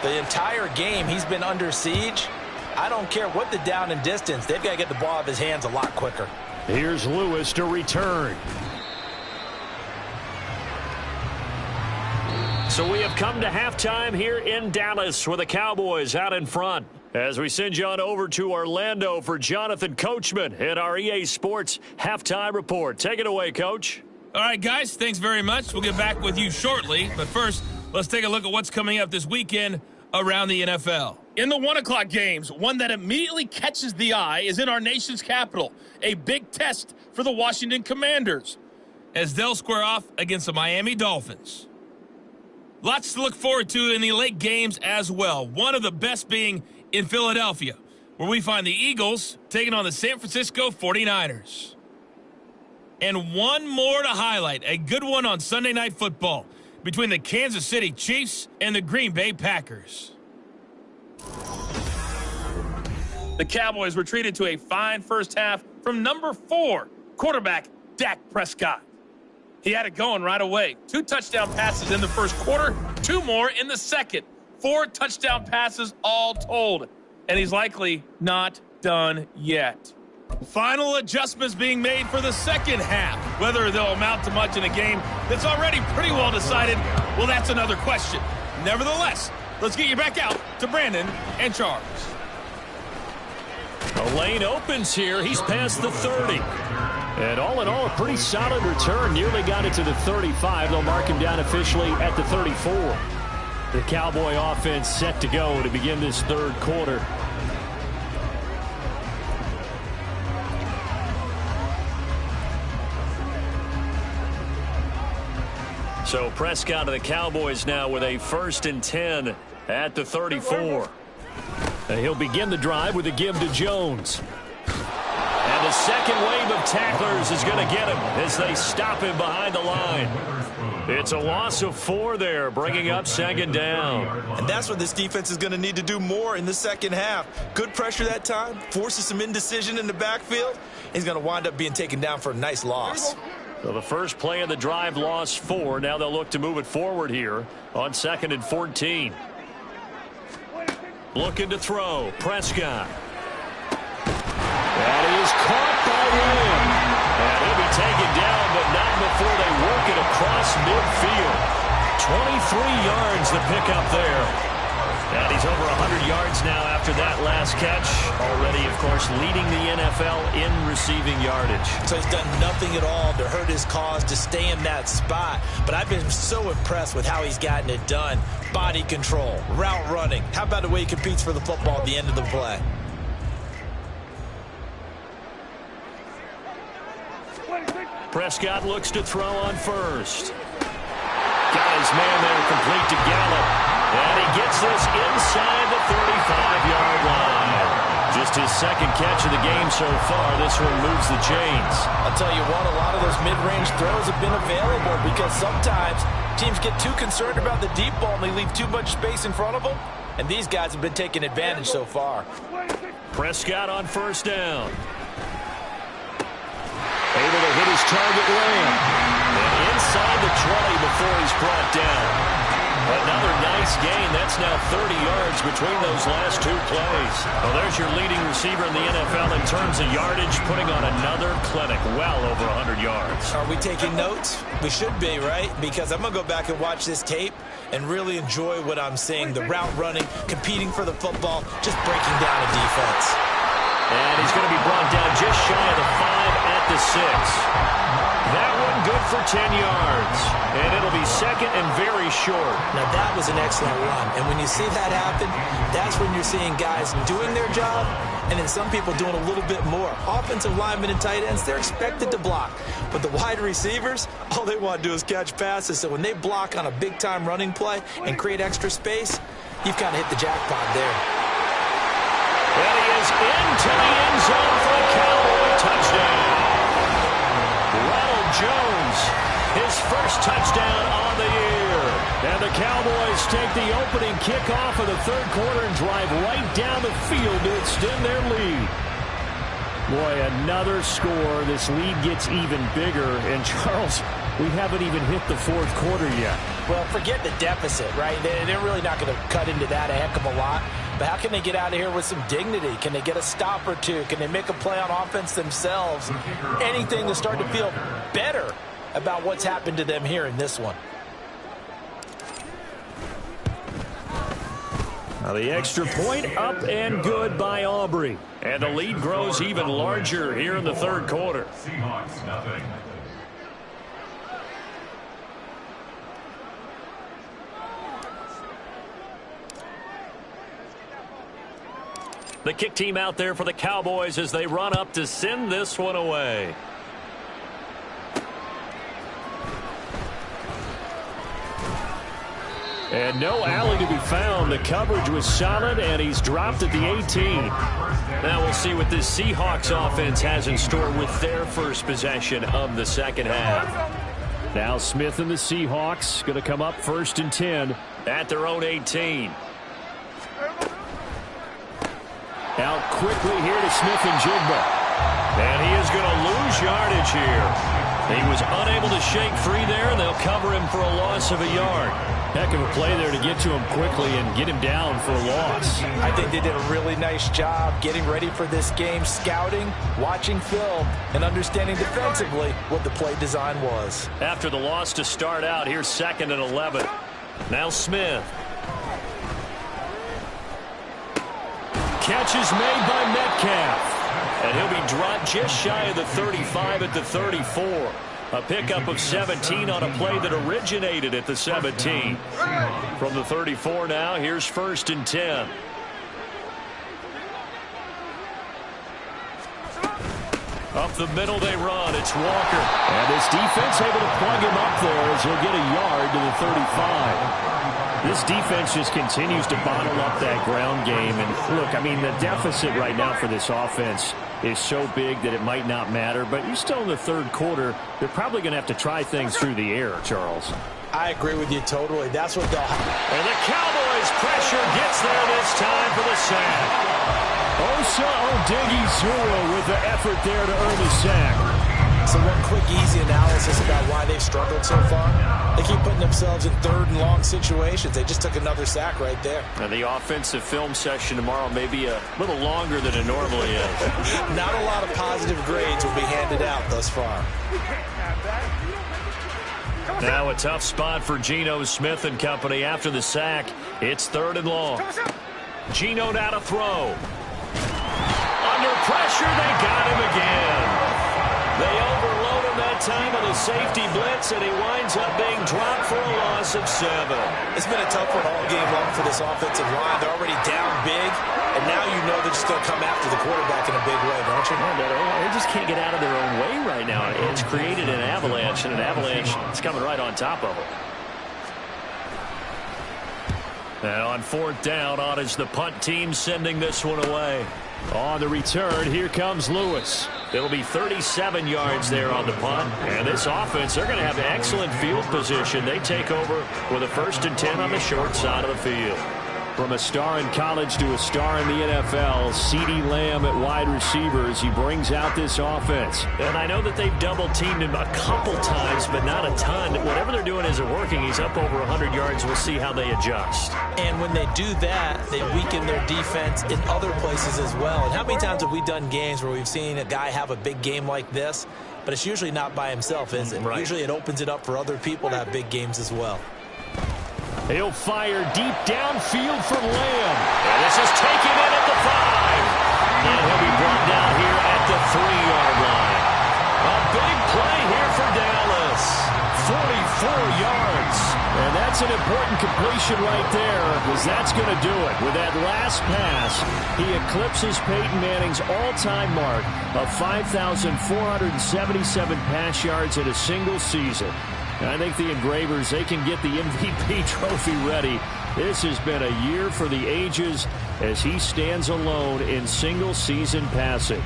Speaker 3: the entire game he's been under siege. I don't care what the down and distance. They've got to get the ball out of his hands a lot quicker.
Speaker 5: Here's Lewis to return.
Speaker 2: So we have come to halftime here in Dallas with the Cowboys out in front. As we send you on over to Orlando for Jonathan Coachman at our EA Sports Halftime Report. Take it away, Coach.
Speaker 8: All right, guys, thanks very much. We'll get back with you shortly. But first, let's take a look at what's coming up this weekend around the NFL. In the 1 o'clock games, one that immediately catches the eye is in our nation's capital. A big test for the Washington Commanders as they'll square off against the Miami Dolphins. Lots to look forward to in the late games as well. One of the best being in Philadelphia, where we find the Eagles taking on the San Francisco 49ers. And one more to highlight, a good one on Sunday Night Football between the Kansas City Chiefs and the Green Bay Packers. The Cowboys were treated to a fine first half from number 4, quarterback Dak Prescott. He had it going right away. 2 touchdown passes in the first quarter, 2 more in the second. 4 touchdown passes all told. And he's likely not done yet. Final adjustments being made for the second half. Whether they'll amount to much in a game that's already pretty well decided, well, that's another question. Nevertheless, let's get you back out to Brandon and Charles.
Speaker 2: The lane opens here. He's past the 30. And all in all, a pretty solid return. Nearly got it to the 35. They'll mark him down officially at the 34. The Cowboy offense set to go to begin this third quarter. So Prescott of the Cowboys now with a 1st and 10 at the 34. And he'll begin the drive with a give to Jones. And the second wave of tacklers is going to get him as they stop him behind the line. It's a loss of 4 there, bringing up 2nd down.
Speaker 9: And that's what this defense is going to need to do more in the second half. Good pressure that time, forces some indecision in the backfield. He's going to wind up being taken down for a nice loss.
Speaker 2: So the first play of the drive lost 4. Now they'll look to move it forward here on 2nd and 14. Looking to throw. Prescott. That is caught by Lamb. And he'll be taken down, but not before they work it across midfield. 23 yards to pick up there. And he's over 100 yards now after that last catch. Already, of course, leading the NFL in receiving yardage.
Speaker 3: So he's done nothing at all to hurt his cause to stay in that spot. But I've been so impressed with how he's gotten it done. Body control, route running. How about the way he competes for the football at the end of the play?
Speaker 2: Prescott looks to throw on first. Got his man there complete to Gallup. And he gets this inside the 35-yard line. Just his second catch of the game so far. This one moves the chains.
Speaker 3: I'll tell you what, a lot of those mid-range throws have been available because sometimes teams get too concerned about the deep ball and they leave too much space in front of them. And these guys have been taking advantage so far.
Speaker 2: Prescott on first down. Able to hit his target Lamb. And inside the 20 before he's brought down. Another nice gain. That's now 30 yards between those last 2 plays. Well, there's your leading receiver in the NFL in terms of yardage, putting on another clinic, well over 100 yards.
Speaker 3: Are we taking notes? We should be, right? Because I'm going to go back and watch this tape and really enjoy what I'm seeing. The route running, competing for the football, just breaking down a defense.
Speaker 2: And he's going to be brought down just shy of the 5 at the 6. That one good for 10 yards. And it'll be second and very short.
Speaker 3: Now, that was an excellent run. And when you see that happen, that's when you're seeing guys doing their job and then some people doing a little bit more. Offensive linemen and tight ends, they're expected to block. But the wide receivers, all they want to do is catch passes. So when they block on a big-time running play and create extra space, you've kind of hit the jackpot there.
Speaker 2: And he is into the end zone for a Cowboy touchdown. Ronald Jones, his first touchdown on the year. And the Cowboys take the opening kickoff of the third quarter and drive right down the field to extend their lead. Boy, another score. This lead gets even bigger. And, Charles, we haven't even hit the fourth quarter yet.
Speaker 3: Well, forget the deficit, right? They're really not going to cut into that a heck of a lot. But how can they get out of here with some dignity? Can they get a stop or two? Can they make a play on offense themselves? Anything to start to feel better about what's happened to them here in this one.
Speaker 2: Now the extra point up and good by Aubrey. And the lead grows even larger here in the third quarter.
Speaker 6: Seahawks, nothing.
Speaker 2: The kick team out there for the Cowboys as they run up to send this one away. And no alley to be found. The coverage was solid, and he's dropped at the 18. Now we'll see what this Seahawks offense has in store with their first possession of the second half.
Speaker 5: Now Smith and the Seahawks going to come up 1st and 10.
Speaker 2: At their own 18.
Speaker 5: Out quickly here to Smith and Jigba.
Speaker 2: And he is going to lose yardage here. He was unable to shake free there, and they'll cover him for a loss of a yard.
Speaker 5: Heck of a play there to get to him quickly and get him down for a loss.
Speaker 3: I think they did a really nice job getting ready for this game, scouting, watching film, and understanding defensively what the play design was.
Speaker 2: After the loss to start out, here's 2nd and 11. Now Smith.
Speaker 5: Catch is made by Metcalf.
Speaker 2: And he'll be dropped just shy of the 35 at the 34. A pickup of 17 on a play that originated at the 17. From the 34 now, here's 1st and 10. Up the middle they run. It's Walker.
Speaker 5: And this defense able to plug him up there as he'll get a yard to the 35. This defense just continues to bottle up that ground game. And look, I mean, the deficit right now for this offense is so big that it might not matter. But you're still in the third quarter. They're probably going to have to try things through the air, Charles.
Speaker 3: I agree with you totally. That's what they'll have.
Speaker 2: And the Cowboys pressure gets there this time for the sack.
Speaker 5: Osa Odighizuwa with the effort there to earn the sack.
Speaker 3: So one quick, easy analysis about why they've struggled so far. They keep putting themselves in 3rd and long situations. They just took another sack right there.
Speaker 2: And the offensive film session tomorrow may be a little longer than it normally is.
Speaker 3: Not a lot of positive grades will be handed out thus far.
Speaker 2: Now a tough spot for Geno Smith and company after the sack. It's 3rd and long. Geno now to throw. Under pressure, they got him again. They overload him that time on the safety blitz, and he winds up being dropped for a loss of 7.
Speaker 3: It's been a tough one all game long for this offensive line. They're already down big, and now you know they're just going to come after the quarterback in a big way, don't you?
Speaker 2: They just can't get out of their own way right now. It's created an avalanche, and an avalanche is coming right on top of them. And on 4th down, on is the punt team sending this one away.
Speaker 5: On the return, here comes Lewis.
Speaker 2: It'll be 37 yards there on the punt. And this offense, they're going to have excellent field position. They take over with a 1st and 10 on the short side of the field.
Speaker 5: From a star in college to a star in the NFL, CeeDee Lamb at wide receivers. He brings out this offense.
Speaker 2: And I know that they've double-teamed him a couple times, but not a ton. Whatever they're doing isn't working. He's up over 100 yards. We'll see how they adjust.
Speaker 3: And when they do that, they weaken their defense in other places as well. And how many times have we done games where we've seen a guy have a big game like this, but it's usually not by himself, is it?
Speaker 2: Right.
Speaker 3: Usually it opens it up for other people to have big games as well.
Speaker 5: He'll fire deep downfield for Lamb.
Speaker 2: And this is taken in at the 5. And he'll be brought down here at the 3-yard line. A big play here for Davis.
Speaker 5: yards. And that's an important completion right there, because that's going to do it. With that last pass, he eclipses Peyton Manning's all-time mark of 5,477 pass yards in a single season. And I think the Engravers, they can get the MVP trophy ready. This has been a year for the ages as he stands alone in single-season passing.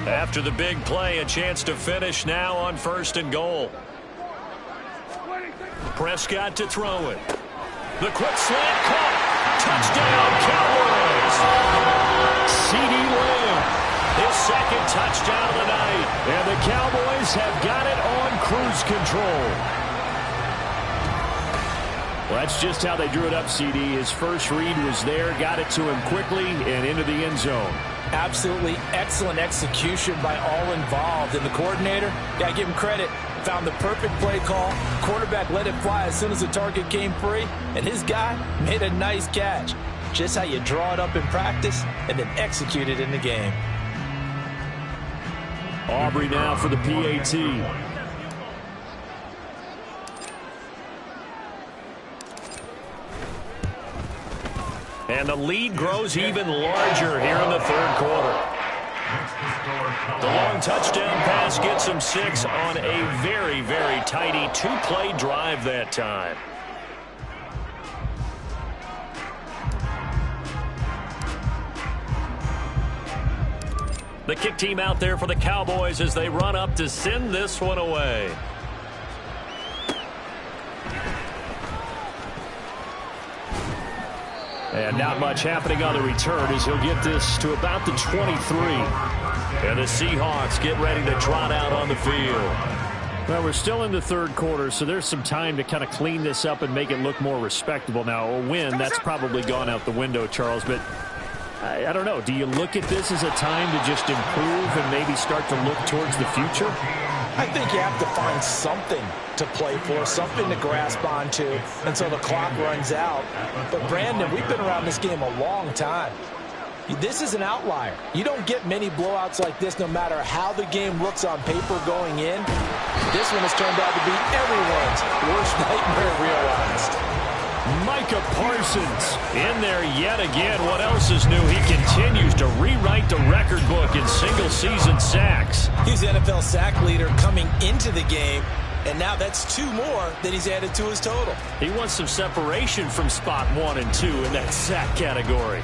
Speaker 2: After the big play, a chance to finish now on 1st and goal. Prescott to throw it. The quick slant caught. Touchdown, Cowboys.
Speaker 5: CeeDee Lamb.
Speaker 2: His second touchdown of the night.
Speaker 5: And the Cowboys have got it on cruise control. Well, that's just how they drew it up, CD. His first read was there, got it to him quickly and into the end zone.
Speaker 3: Absolutely excellent execution by all involved. And the coordinator, got to give him credit, found the perfect play call. Quarterback let it fly as soon as the target came free. And his guy made a nice catch. Just how you draw it up in practice and then execute it in the game.
Speaker 5: Aubrey now for the PAT.
Speaker 2: And the lead grows even larger here in the 3rd quarter. The long touchdown pass gets him 6 on a very, very tidy 2-play drive that time. The kick team out there for the Cowboys as they run up to send this one away.
Speaker 5: And not much happening on the return as he'll get this to about the 23.
Speaker 2: And the Seahawks get ready to trot out on the field.
Speaker 5: Well, we're still in the 3rd quarter, so there's some time to kind of clean this up and make it look more respectable. Now, a win, that's probably gone out the window, Charles, but I don't know. Do you look at this as a time to just improve and maybe start to look towards the future?
Speaker 3: I think you have to find something to play for, something to grasp onto until the clock runs out. But, Brandon, we've been around this game a long time. This is an outlier. You don't get many blowouts like this no matter how the game looks on paper going in. This one has turned out to be everyone's worst nightmare realized.
Speaker 5: Micah Parsons in there yet again. What else is new? He continues to rewrite the record book in single-season sacks.
Speaker 3: He's the NFL sack leader coming into the game, and now that's 2 more that he's added to his total.
Speaker 2: He wants some separation from spot 1 and 2 in that sack category.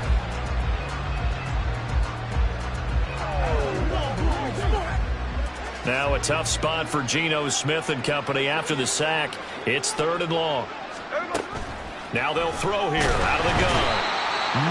Speaker 2: Now a tough spot for Geno Smith and company after the sack. It's 3rd and long. Now they'll throw here out of the gun.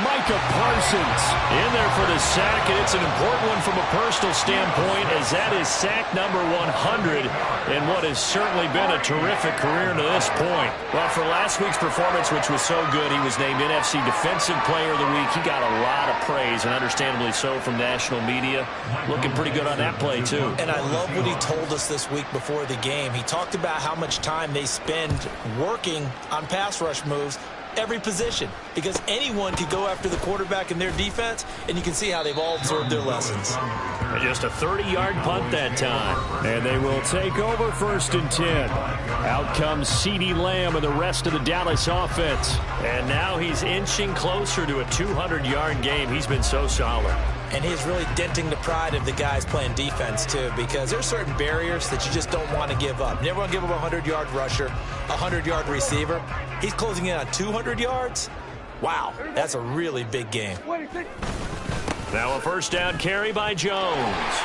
Speaker 5: Micah Parsons
Speaker 2: in there for the sack, and it's an important one from a personal standpoint as that is sack number 100 in what has certainly been a terrific career to this point. Well, for last week's performance, which was so good, he was named NFC Defensive Player of the Week. He got a lot of praise, and understandably so, from national media. Looking pretty good on that play, too.
Speaker 3: And I love what he told us this week before the game. He talked about how much time they spend working on pass rush moves, every position, because anyone could go after the quarterback in their defense, and you can see how they've all absorbed their lessons.
Speaker 2: And just a 30-yard punt that time.
Speaker 5: And they will take over 1st and 10. Out comes CeeDee Lamb and the rest of the Dallas offense.
Speaker 2: And now he's inching closer to a 200-yard game. He's been so solid.
Speaker 3: And he's really denting the pride of the guys playing defense, too, because there are certain barriers that you just don't want to give up. You never want to give up a 100-yard rusher, a 100-yard receiver. He's closing in on 200 yards. Wow, that's a really big game.
Speaker 2: Now a 1st down carry by Jones.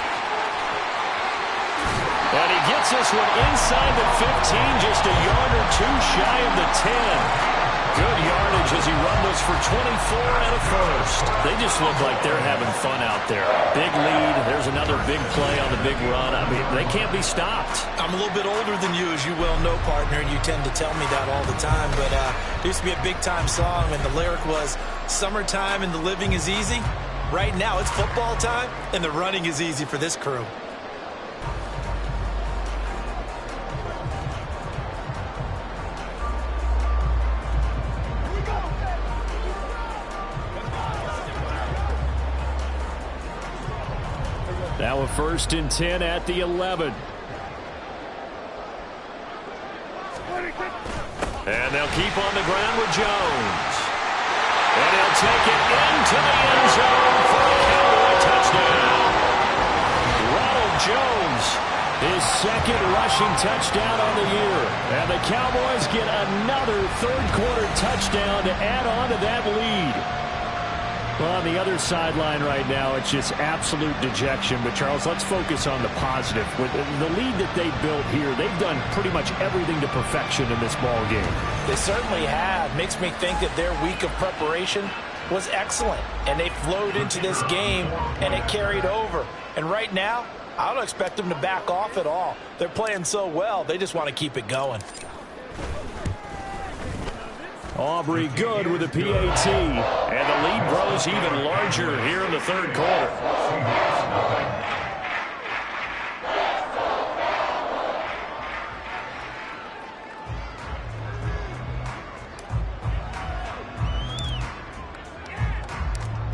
Speaker 2: And he gets this one inside the 15, just a yard or 2 shy of the 10. Good yardage as he rumbles for 24 and a 1st. They just look like they're having fun out there. Big lead. There's another big play on the big run. I mean, they can't be stopped.
Speaker 3: I'm a little bit older than you, as you well know, partner, and you tend to tell me that all the time. But there used to be a big-time song, and the lyric was, "Summertime and the living is easy." Right now, it's football time, and the running is easy for this crew.
Speaker 5: Now a 1st and 10 at the 11.
Speaker 2: And they'll keep on the ground with Jones. And he'll take it into the end zone for a Cowboy touchdown. Ronald Jones, his 2nd rushing touchdown on the year. And the Cowboys get another 3rd-quarter touchdown to add on to that lead. Well, on the other sideline right now, it's just absolute dejection. But, Charles, let's focus on the positive. With the lead that they built here, they've done pretty much everything to perfection in this ball game.
Speaker 3: They certainly have. Makes me think that their week of preparation was excellent. And they flowed into this game, and it carried over. And right now, I don't expect them to back off at all. They're playing so well, they just want to keep it going.
Speaker 5: Aubrey good with a PAT.
Speaker 2: And the lead grows even larger here in the 3rd quarter.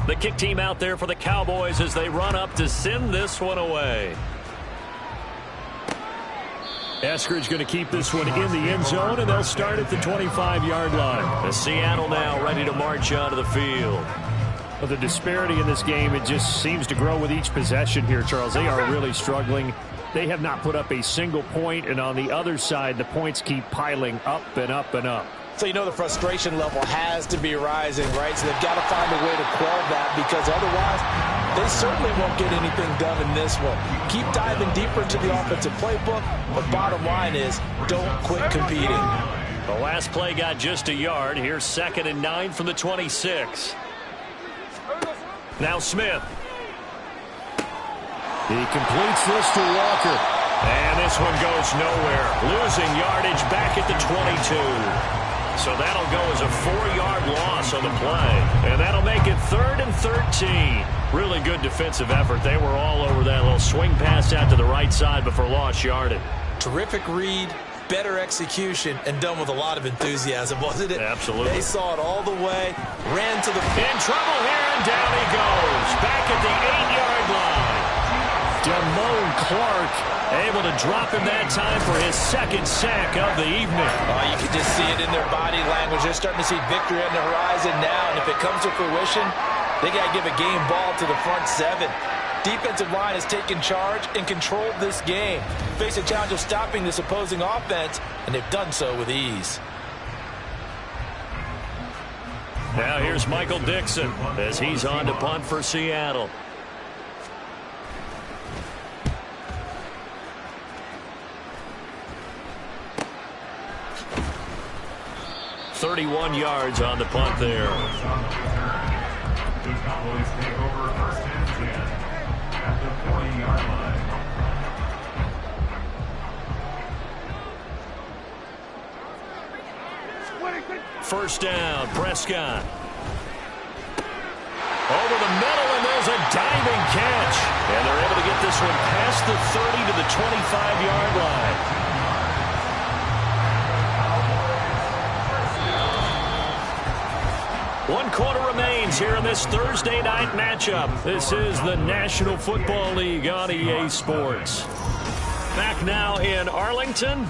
Speaker 2: The kick team out there for the Cowboys as they run up to send this one away.
Speaker 5: Eskridge going to keep this one in the end zone, and they'll start at the 25-yard line.
Speaker 2: The Seattle now ready to march onto the field.
Speaker 5: Well, the disparity in this game, it just seems to grow with each possession here, Charles. They are really struggling. They have not put up a single point, and on the other side, the points keep piling up and up and up.
Speaker 3: So you know the frustration level has to be rising, right? So they've got to find a way to quell that, because otherwise they certainly won't get anything done in this one. Keep diving deeper into the offensive playbook, but bottom line is don't quit competing.
Speaker 2: The last play got just a yard. Here's 2nd and 9 from the 26. Now Smith.
Speaker 5: He completes this to Walker.
Speaker 2: And this one goes nowhere. Losing yardage back at the 22. So that'll go as a 4-yard loss on the play. And that'll make it 3rd and 13. Really good defensive effort. They were all over that little swing pass out to the right side before lost yardage.
Speaker 3: Terrific read, better execution, and done with a lot of enthusiasm, wasn't it?
Speaker 2: Absolutely.
Speaker 3: They saw it all the way, ran to the...
Speaker 2: In trouble here, and down he goes. Back at the 8-yard line.
Speaker 5: Damone Clark able to drop him that time for his 2nd sack of the evening.
Speaker 3: You can just see it in their body language. They're starting to see victory on the horizon now, and if it comes to fruition, they got to give a game ball to the front 7. Defensive line has taken charge and controlled this game. Face a challenge of stopping this opposing offense, and they've done so with ease.
Speaker 2: Now here's Michael Dixon as he's on to punt for Seattle. 31 yards on the punt there.
Speaker 6: The Cowboys take over 1st and 10 at the 40-yard line.
Speaker 2: 1st down, Prescott. Over the middle, and there's a diving catch. And they're able to get this one past the 30 to the 25-yard line. One quarter remains here in this Thursday night matchup.
Speaker 5: This is the National Football League on EA Sports.
Speaker 2: Back now in Arlington.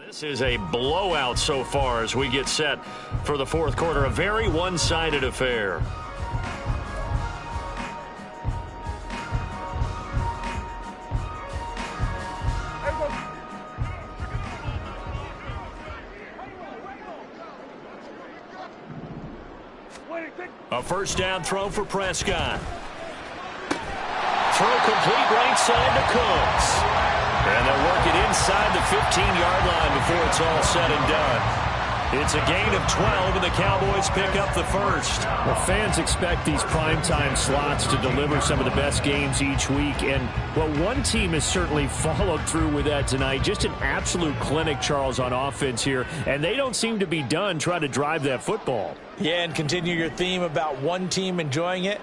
Speaker 2: This is a blowout so far as we get set for the 4th quarter. A very one-sided affair. A 1st down throw for Prescott. Throw complete right side to Cooks. And they'll work it inside the 15-yard line before it's all said and done. It's a gain of 12, and the Cowboys pick up the first.
Speaker 5: Well, fans expect these primetime slots to deliver some of the best games each week. And, well, one team has certainly followed through with that tonight. Just an absolute clinic, Charles, on offense here. And they don't seem to be done trying to drive that football.
Speaker 3: Yeah, and continue your theme about one team enjoying it.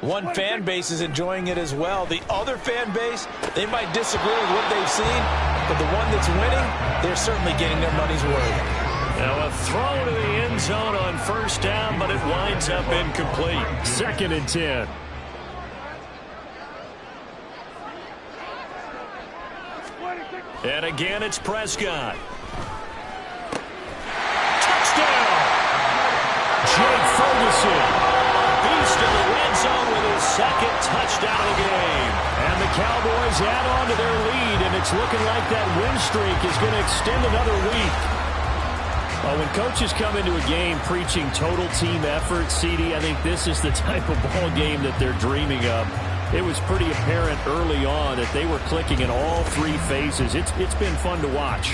Speaker 3: One fan base is enjoying it as well. The other fan base, they might disagree with what they've seen, but the one that's winning, they're certainly getting their money's worth.
Speaker 2: Now a throw to the end zone on first down, but it winds up incomplete.
Speaker 5: 2nd and 10.
Speaker 2: And again, it's Prescott. Touchdown!
Speaker 5: Jake Ferguson.
Speaker 2: Beast in the red zone with his 2nd touchdown of the game.
Speaker 5: And the Cowboys add on to their lead, and it's looking like that win streak is going to extend another week. Well, when coaches come into a game preaching total team effort, CD, I think this is the type of ball game that they're dreaming of. It was pretty apparent early on that they were clicking in all 3 phases. It's been fun to watch.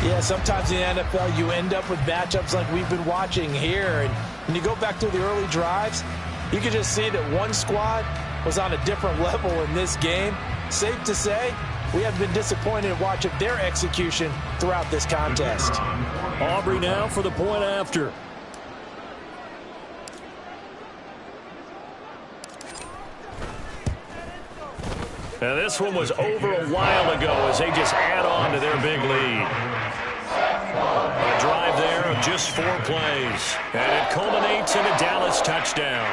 Speaker 3: Yeah, sometimes in the NFL you end up with matchups like we've been watching here. And when you go back to the early drives, you can just see that one squad was on a different level in this game. Safe to say, we have been disappointed in watching their execution throughout this contest.
Speaker 5: Aubrey now for the point after.
Speaker 2: And this one was over a while ago as they just add on to their big lead. A drive there of just 4 plays. And it culminates in a Dallas touchdown.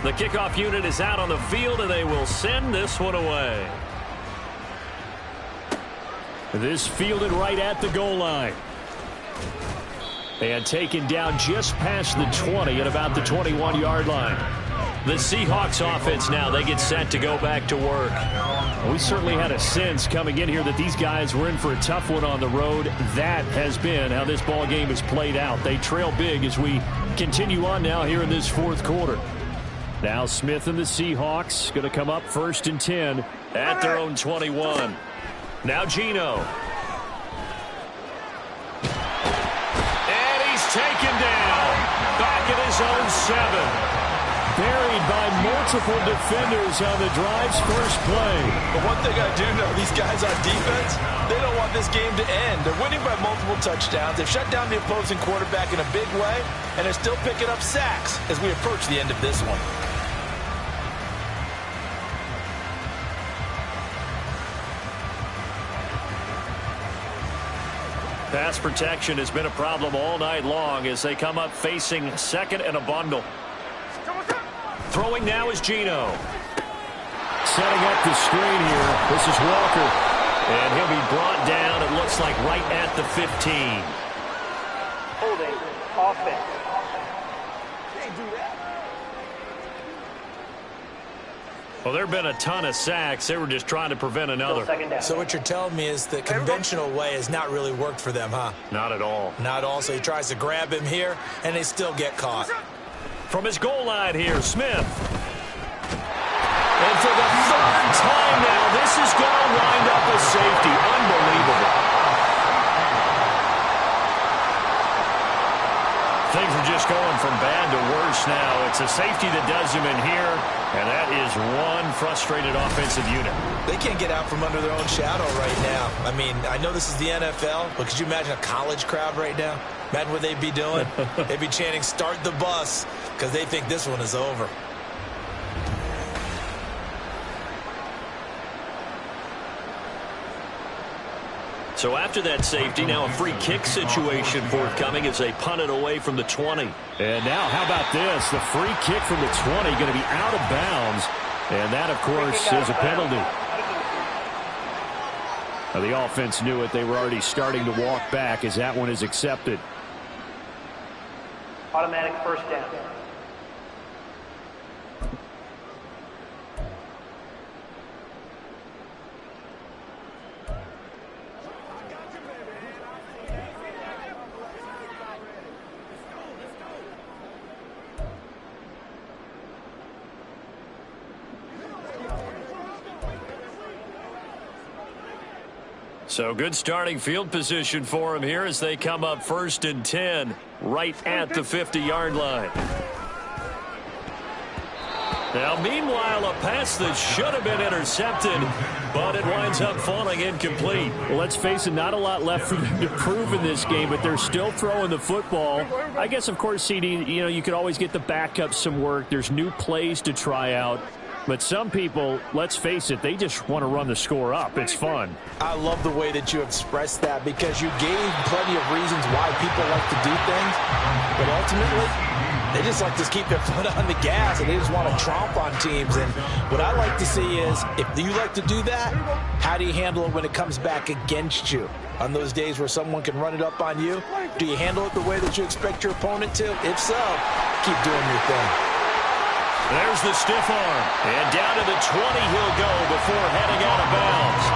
Speaker 2: The kickoff unit is out on the field, and they will send this one away.
Speaker 5: This fielded right at the goal line. And taken down just past the 20 at about the 21-yard line.
Speaker 2: The Seahawks offense now, they get set to go back to work.
Speaker 5: We certainly had a sense coming in here that these guys were in for a tough one on the road. That has been how this ball game has played out. They trail big as we continue on now here in this 4th quarter. Now Smith and the Seahawks going to come up 1st and 10
Speaker 2: at their own 21. Now Geno. And he's taken down. Back at his own 7.
Speaker 5: Buried by multiple defenders on the drive's first play.
Speaker 3: But one thing I do know, these guys on defense, they don't want this game to end. They're winning by multiple touchdowns. They've shut down the opposing quarterback in a big way, and they're still picking up sacks as we approach the end of this one.
Speaker 2: Pass protection has been a problem all night long as they come up facing 2nd and a bundle. Throwing now is Geno.
Speaker 5: Setting up the screen here. This is Walker.
Speaker 2: And he'll be brought down, it looks like, right at the 15.
Speaker 4: Holding. Offense.
Speaker 2: Well, there have been a ton of sacks. They were just trying to prevent another.
Speaker 3: So what you're telling me is the conventional way has not really worked for them, huh?
Speaker 2: Not at all.
Speaker 3: Not at all. So he tries to grab him here, and they still get caught.
Speaker 2: From his goal line here, Smith. And for the 3rd time now, this is going to wind up a safety. Unbelievable. Things are just going from bad to worse now. It's a safety that does him in here, and that is one frustrated offensive unit.
Speaker 3: They can't get out from under their own shadow right now. I mean, I know this is the NFL, but could you imagine a college crowd right now? Imagine what they'd be doing. They'd be chanting, "Start the bus," because they think this one is over.
Speaker 2: So after that safety, now a free kick situation forthcoming as they punt it away from the 20.
Speaker 5: And now how about this? The free kick from the 20 going to be out of bounds. And that, of course, is a penalty. Now, the offense knew it. They were already starting to walk back as that one is accepted.
Speaker 4: Automatic first down.
Speaker 2: So good starting field position for him here as they come up 1st and 10 right at the 50-yard line. Now, meanwhile, a pass that should have been intercepted, but it winds up falling incomplete.
Speaker 5: Well, let's face it, not a lot left for them to prove in this game, but they're still throwing the football. I guess, of course, CD, you could always get the backups some work. There's new plays to try out. But some people, let's face it, they just want to run the score up. It's fun.
Speaker 3: I love the way that you expressed that because you gave plenty of reasons why people like to do things. But ultimately, they just like to keep their foot on the gas and they just want to tromp on teams. And what I like to see is if you like to do that, how do you handle it when it comes back against you? On those days where someone can run it up on you, do you handle it the way that you expect your opponent to? If so, keep doing your thing.
Speaker 2: There's the stiff arm. And down to the 20 he'll go before heading out of bounds.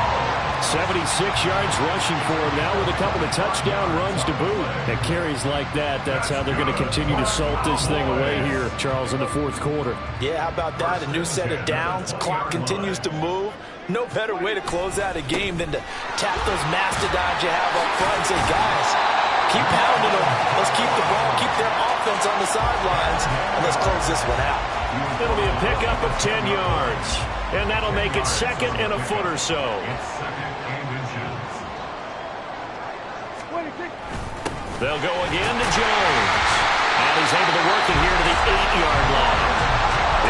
Speaker 5: 76 yards rushing for him now with a couple of touchdown runs to boot. And carries like that, that's how they're going to continue to salt this thing away here, Charles, in the 4th quarter.
Speaker 3: Yeah, how about that? A new set of downs. Clock continues to move. No better way to close out a game than to tap those mastodons you have up front and say, guys, keep pounding them. Let's keep the ball, keep their offense on the sidelines, and let's close this one out.
Speaker 2: It'll be a pickup of 10 yards, and that'll make it 2nd and a foot or so. They'll go again to Jones, and he's able to work it here to the 8-yard line.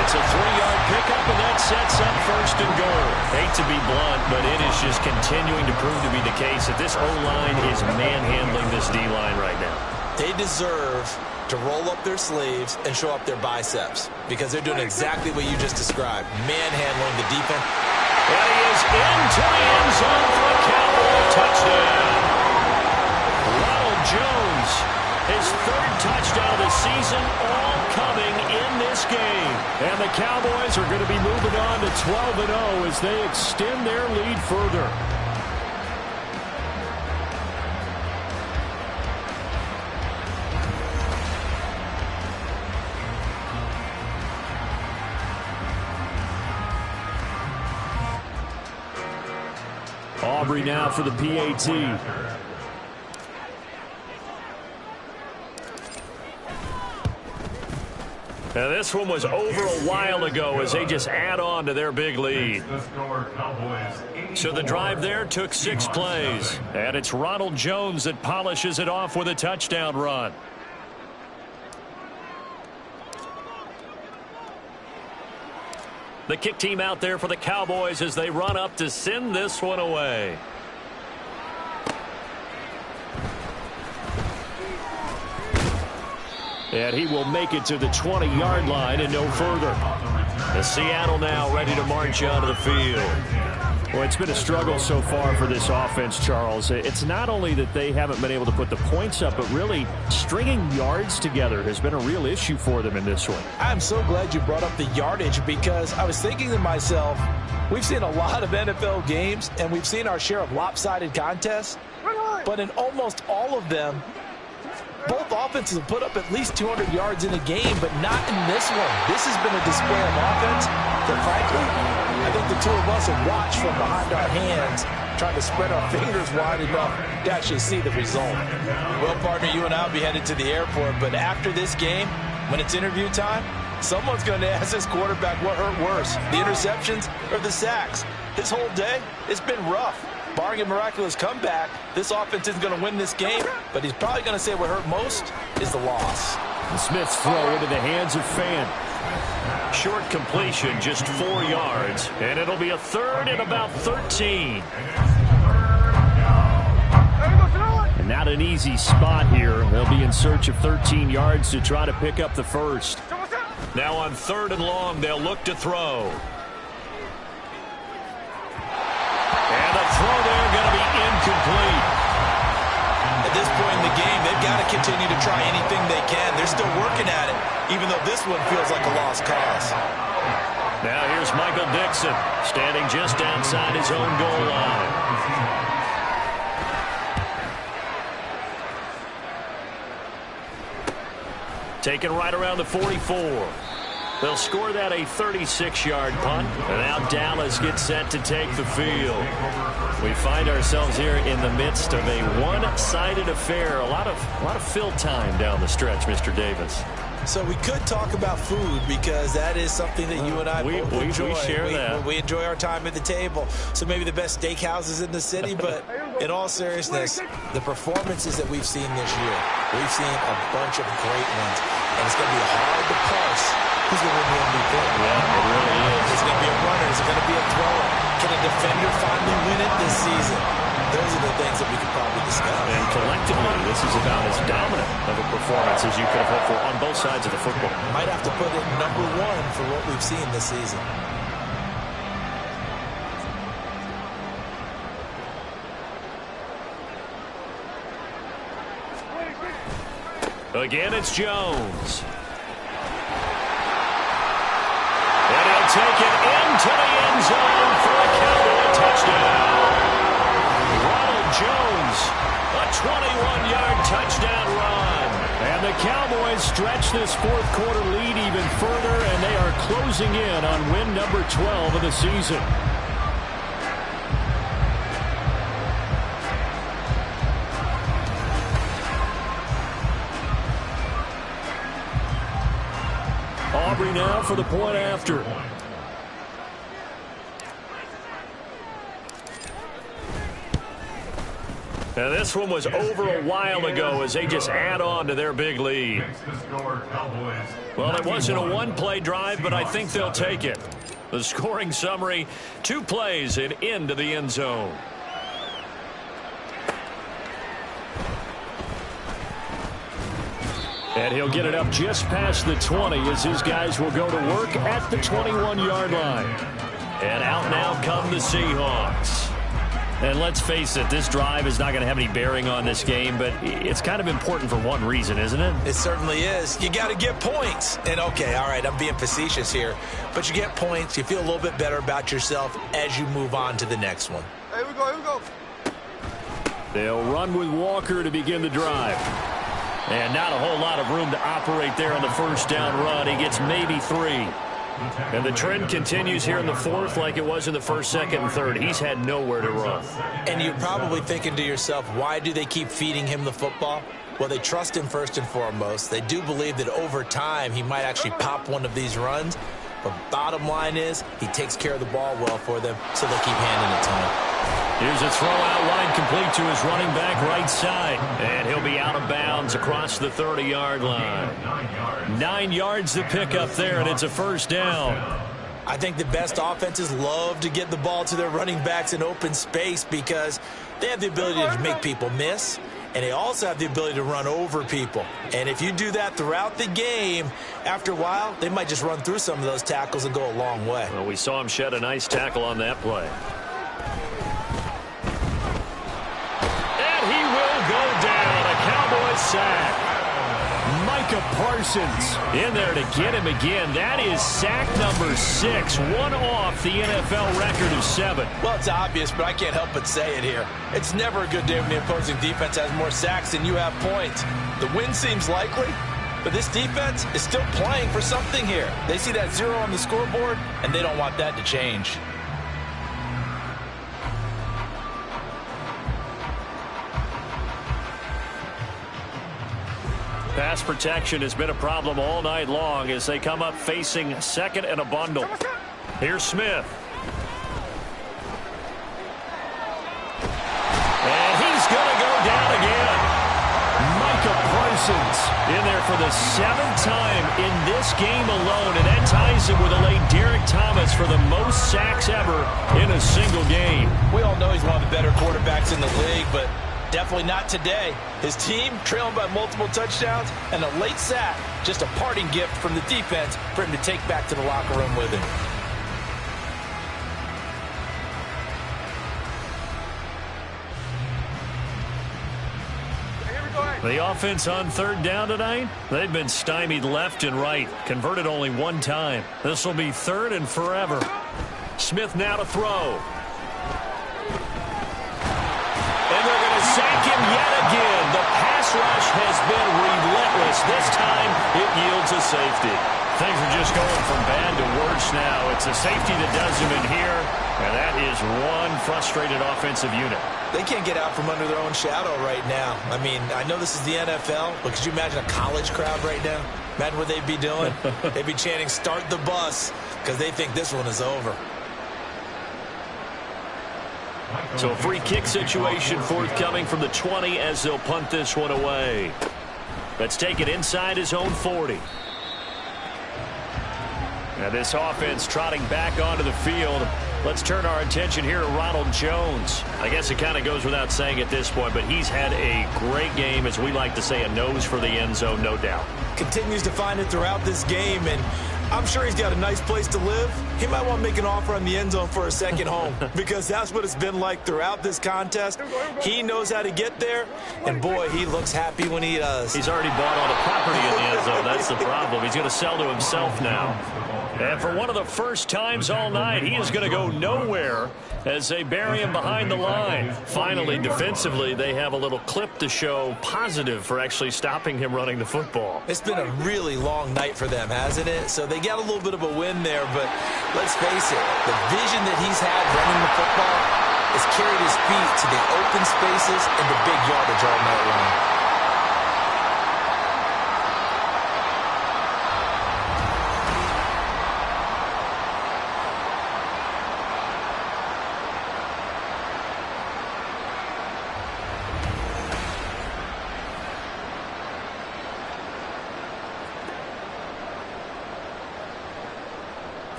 Speaker 2: It's a 3-yard pickup, and that sets up 1st and goal. Hate to be blunt, but it is just continuing to prove to be the case that this O-line is manhandling this D-line right now.
Speaker 3: They deserve to roll up their sleeves and show up their biceps because they're doing exactly what you just described, manhandling the defense.
Speaker 2: And he is into the end zone for a Cowboy touchdown. Ronald Jones, his 3rd touchdown of the season, all coming in this game. And the Cowboys are going to be moving on to 12-0 as they extend their lead further.
Speaker 5: Aubrey now for the PAT.
Speaker 2: Now this one was over a while ago as they just add on to their big lead. So the drive there took 6 plays. And it's Ronald Jones that polishes it off with a touchdown run. The kick team out there for the Cowboys as they run up to send this one away. And he will make it to the 20-yard line and no further. The Seattle now ready to march onto the field.
Speaker 5: Well, it's been a struggle so far for this offense, Charles. It's not only that they haven't been able to put the points up, but really stringing yards together has been a real issue for them in this one.
Speaker 3: I'm so glad you brought up the yardage because I was thinking to myself, we've seen a lot of NFL games and we've seen our share of lopsided contests, but in almost all of them, both offenses have put up at least 200 yards in a game, but not in this one. This has been a display of offense that, frankly, I think the two of us have watched from behind our hands, trying to spread our fingers wide enough to actually see the result. Well, partner, you and I will be headed to the airport, but after this game, when it's interview time, someone's going to ask this quarterback what hurt worse, the interceptions or the sacks. His whole day, it's been rough. Barring a miraculous comeback, this offense isn't going to win this game, but he's probably going to say what hurt most is the loss.
Speaker 5: The Smith's throw into the hands of Fan.
Speaker 2: Short completion, just 4 yards, and it'll be a 3rd and about 13.
Speaker 5: And not an easy spot here. They'll be in search of 13 yards to try to pick up the 1st.
Speaker 2: Now on 3rd and long, they'll look to throw. And the throw there going to be incomplete.
Speaker 3: At this point in the game, they've got to continue to try anything they can. They're still working at it, even though this one feels like a lost cause.
Speaker 2: Now here's Michael Dixon, standing just outside his own goal line. Taken right around the 44. They'll score that a 36-yard punt. And now Dallas gets set to take the field. We find ourselves here in the midst of a one-sided affair. A lot of fill time down the stretch, Mr. Davis.
Speaker 9: So we could talk about food because that is something that you and I both enjoy.
Speaker 2: We share that.
Speaker 9: We enjoy our time at the table. So maybe the best steakhouses in the city, but in all seriousness, the performances that we've seen this year, we've seen a bunch of great ones. And it's going to be hard to parse who's going to win the MVP.
Speaker 2: Yeah, it really is.
Speaker 9: Is it going to be a runner? Is it going to be a thrower? Can a defender finally win it this season? Those are the things that we could probably discuss.
Speaker 2: And collectively, this is about as dominant of a performance as you could have hoped for on both sides of the football.
Speaker 9: Might have to put it number one for what we've seen this season.
Speaker 2: Again, it's Jones. And he'll take it into the end zone for a Cowboy touchdown. Ronald Jones, a 21-yard touchdown run. And the Cowboys stretch this fourth quarter lead even further, and they are closing in on win number 12 of the season. Aubrey now for the point after. Now this one was over a while ago as they just add on to their big lead. Well, it wasn't a one-play drive, but I think they'll take it. The scoring summary, 2 plays and into the end zone. And he'll get it up just past the 20 as his guys will go to work at the 21-yard line. And out now come the Seahawks. And let's face it, this drive is not going to have any bearing on this game, but it's kind of important for one reason, isn't it?
Speaker 9: It certainly is. You got to get points. And, okay, all right, I'm being facetious here. But you get points. You feel a little bit better about yourself as you move on to the next one.
Speaker 7: Here we go, here we go.
Speaker 2: They'll run with Walker to begin the drive. And not a whole lot of room to operate there on the first down run. He gets maybe 3. And the trend continues here in the fourth like it was in the first, second, and third. He's had nowhere to run.
Speaker 9: And you're probably thinking to yourself, why do they keep feeding him the football? Well, they trust him first and foremost. They do believe that over time he might actually pop one of these runs. But bottom line is he takes care of the ball well for them, so they'll keep handing it to him.
Speaker 2: Here's a throw out line complete to his running back right side. And he'll be out of bounds across the 30-yard line. 9 yards to pick up there, and it's a first down.
Speaker 9: I think the best offenses love to get the ball to their running backs in open space because they have the ability to make people miss, and they also have the ability to run over people. And if you do that throughout the game, after a while, they might just run through some of those tackles and go a long way.
Speaker 2: Well, we saw him shed a nice tackle on that play. And he will go down. A Cowboys sack. Micah Parsons in there to get him again. That is sack number 6, one off the NFL record of 7.
Speaker 3: Well, it's obvious, but I can't help but say it here. It's never a good day when the opposing defense has more sacks than you have points. The win seems likely, but this defense is still playing for something here. They see that 0 on the scoreboard, and they don't want that to change.
Speaker 2: Pass protection has been a problem all night long as they come up facing second and a bundle. Here's Smith. And he's going to go down again. Micah Parsons in there for the 7th time in this game alone, and that ties him with a late Derek Thomas for the most sacks ever in a single game.
Speaker 3: We all know he's one of the better quarterbacks in the league, but definitely not today. His team trailing by multiple touchdowns and a late sack, just a parting gift from the defense for him to take back to the locker room with him.
Speaker 2: The offense on third down tonight, they've been stymied left and right, converted only one time. This will be 3rd and forever. Smith now to throw. And they're going to sack him yet again. The pass rush has been relentless. This time, it yields a safety. Things are just going from bad to worse now. It's a safety that does him in here, and that is one frustrated offensive unit.
Speaker 9: They can't get out from under their own shadow right now. I mean, I know this is the NFL, but could you imagine a college crowd right now? Imagine what they'd be doing. They'd be chanting, "Start the bus," because they think this one is over.
Speaker 2: So a free kick situation forthcoming from the 20 as they'll punt this one away. Let's take it inside his own 40. Now this offense trotting back onto the field. Let's turn our attention here to Ronald Jones. I guess it kind of goes without saying at this point, but he's had a great game, as we like to say, a nose for the end zone, no doubt.
Speaker 9: Continues to find it throughout this game, and I'm sure he's got a nice place to live. He might want to make an offer on the end zone for a second home because that's what it's been like throughout this contest. He knows how to get there, and boy, he looks happy when he does.
Speaker 2: He's already bought all the property in the end zone. That's the problem. He's going to sell to himself now. And for one of the first times all night, he is going to go nowhere as they bury him behind the line. Finally, defensively, they have a little clip to show positive for actually stopping him running the football.
Speaker 9: It's been a really long night for them, hasn't it? So they got a little bit of a win there, but let's face it, the vision that he's had running the football has carried his feet to the open spaces and the big yardage all night long.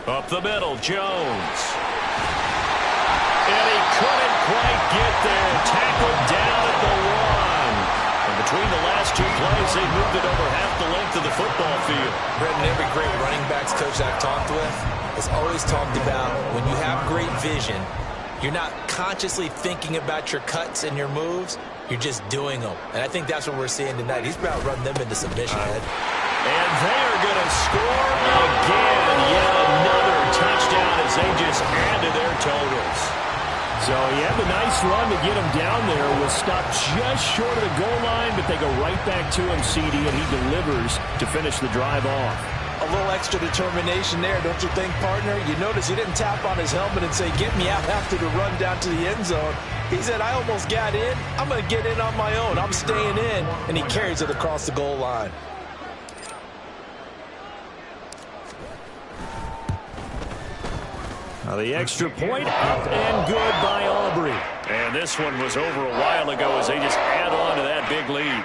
Speaker 2: Up the middle, Jones. And he couldn't quite get there. Tackled down at the 1. And between the last two plays, they moved it over half the length of the football field.
Speaker 9: Brendan, every great running backs coach I've talked with has always talked about when you have great vision, you're not consciously thinking about your cuts and your moves. You're just doing them. And I think that's what we're seeing tonight. He's about to run them into submission, Ed.
Speaker 2: And they are going to score again. Yet another touchdown as they just add to their totals.
Speaker 5: So he had a nice run to get him down there. Was stopped just short of the goal line, but they go right back to him, CD, and he delivers to finish the drive off.
Speaker 3: A little extra determination there, don't you think, partner? You notice he didn't tap on his helmet and say, "Get me out," after the run down to the end zone. He said, "I almost got in. I'm going to get in on my own. I'm staying in." And he carries it across the goal line.
Speaker 2: Now the extra point up and good by Aubrey. And this one was over a while ago as they just add on to that big lead.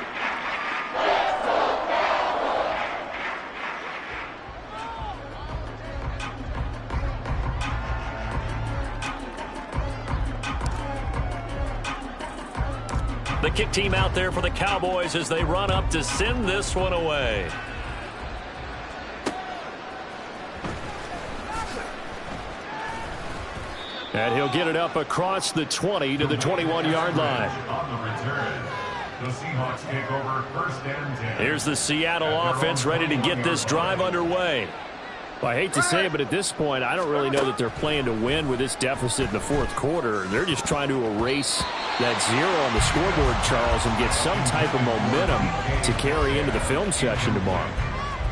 Speaker 2: The kick team out there for the Cowboys as they run up to send this one away. And he'll get it up across the 20 to the 21-yard line.
Speaker 6: On the return, the Seahawks take over 1st and 10.
Speaker 2: Here's the Seattle offense ready to get this drive underway.
Speaker 5: Well, I hate to say it, but at this point, I don't really know that they're playing to win with this deficit in the fourth quarter. They're just trying to erase that 0 on the scoreboard, Charles, and get some type of momentum to carry into the film session tomorrow.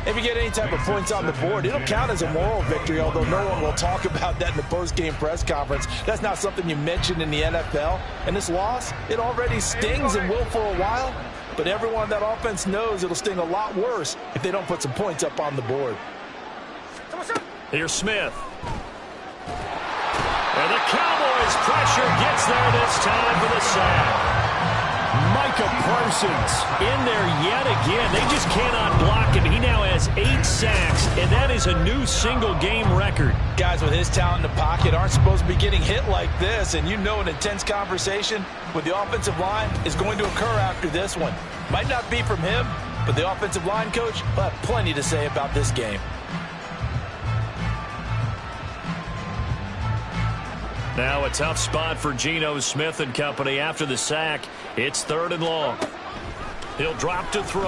Speaker 3: If you get any type of points on the board, it'll count as a moral victory, although no one will talk about that in the post-game press conference. That's not something you mentioned in the NFL. And this loss, it already stings and will for a while, but everyone on that offense knows it'll sting a lot worse if they don't put some points up on the board.
Speaker 2: Here's Smith. And the Cowboys pressure gets there this time for the sack.
Speaker 5: Micah Parsons in there yet again. They just cannot block him. He now has 8 sacks, and that is a new single-game record.
Speaker 3: Guys with his talent in the pocket aren't supposed to be getting hit like this, and you know an intense conversation with the offensive line is going to occur after this one. Might not be from him, but the offensive line coach will have plenty to say about this game.
Speaker 2: Now a tough spot for Geno Smith and company after the sack. It's 3rd and long. He'll drop to throw.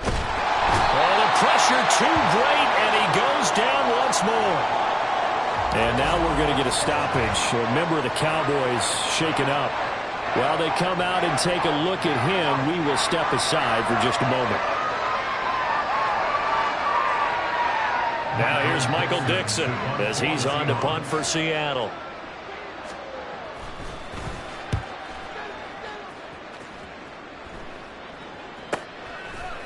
Speaker 2: Oh, the pressure too great, and he goes down once more.
Speaker 5: And now we're going to get a stoppage. A member of the Cowboys shaken up. While they come out and take a look at him, we will step aside for just a moment.
Speaker 2: Now here's Michael Dixon as he's on to punt for Seattle.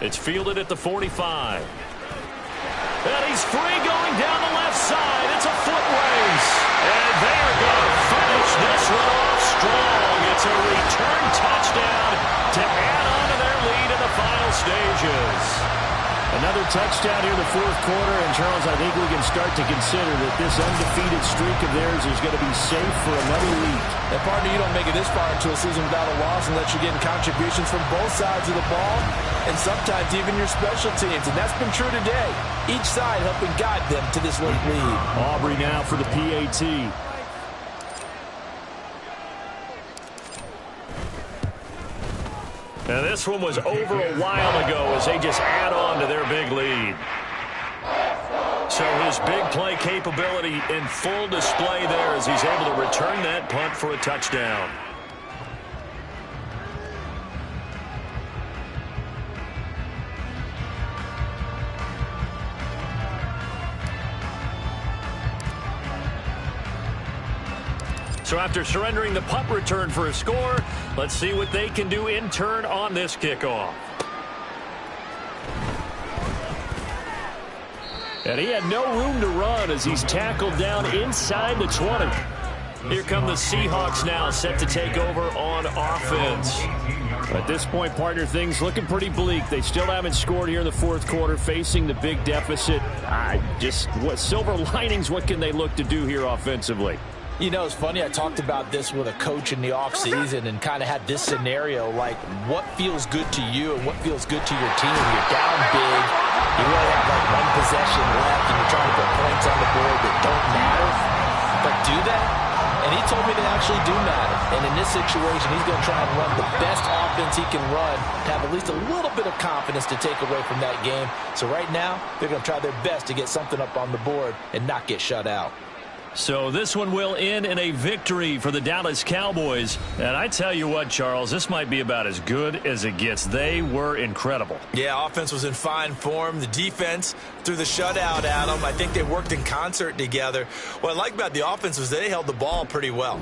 Speaker 2: It's fielded at the 45. And he's free going down the left side. It's a foot race. And they're going to finish this one off strong. It's a return touchdown to add on to their lead in the final stages.
Speaker 5: Another touchdown here in the fourth quarter. And, Charles, I think we can start to consider that this undefeated streak of theirs is going to be safe for another week.
Speaker 3: And, partner, you don't make it this far into a season without a loss unless you're getting contributions from both sides of the ball and sometimes even your special teams. And that's been true today. Each side helping guide them to this late lead.
Speaker 5: Aubrey now for the PAT.
Speaker 2: Now this one was over a while ago as they just add on to their big lead. So his big play capability in full display there as he's able to return that punt for a touchdown. So after surrendering the punt return for a score, let's see what they can do in turn on this kickoff.
Speaker 5: And he had no room to run as he's tackled down inside the 20.
Speaker 2: Here come the Seahawks now, set to take over on offense.
Speaker 5: At this point, partner, things looking pretty bleak. They still haven't scored here in the fourth quarter, facing the big deficit. What silver linings, what can they look to do here offensively?
Speaker 3: You know, it's funny, I talked about this with a coach in the offseason and kind of had this scenario, like what feels good to you and what feels good to your team. You're down big, you really have like one possession left, and you're trying to put points on the board that don't matter. But do that? And he told me they actually do matter. And in this situation, he's going to try and run the best offense he can run to have at least a little bit of confidence to take away from that game. So right now, they're going to try their best to get something up on the board and not get shut out.
Speaker 2: So this one will end in a victory for the Dallas Cowboys. And I tell you what, Charles, this might be about as good as it gets. They were incredible.
Speaker 9: Yeah, offense was in fine form. The defense threw the shutout at them. I think they worked in concert together. What I like about the offense was they held the ball pretty well.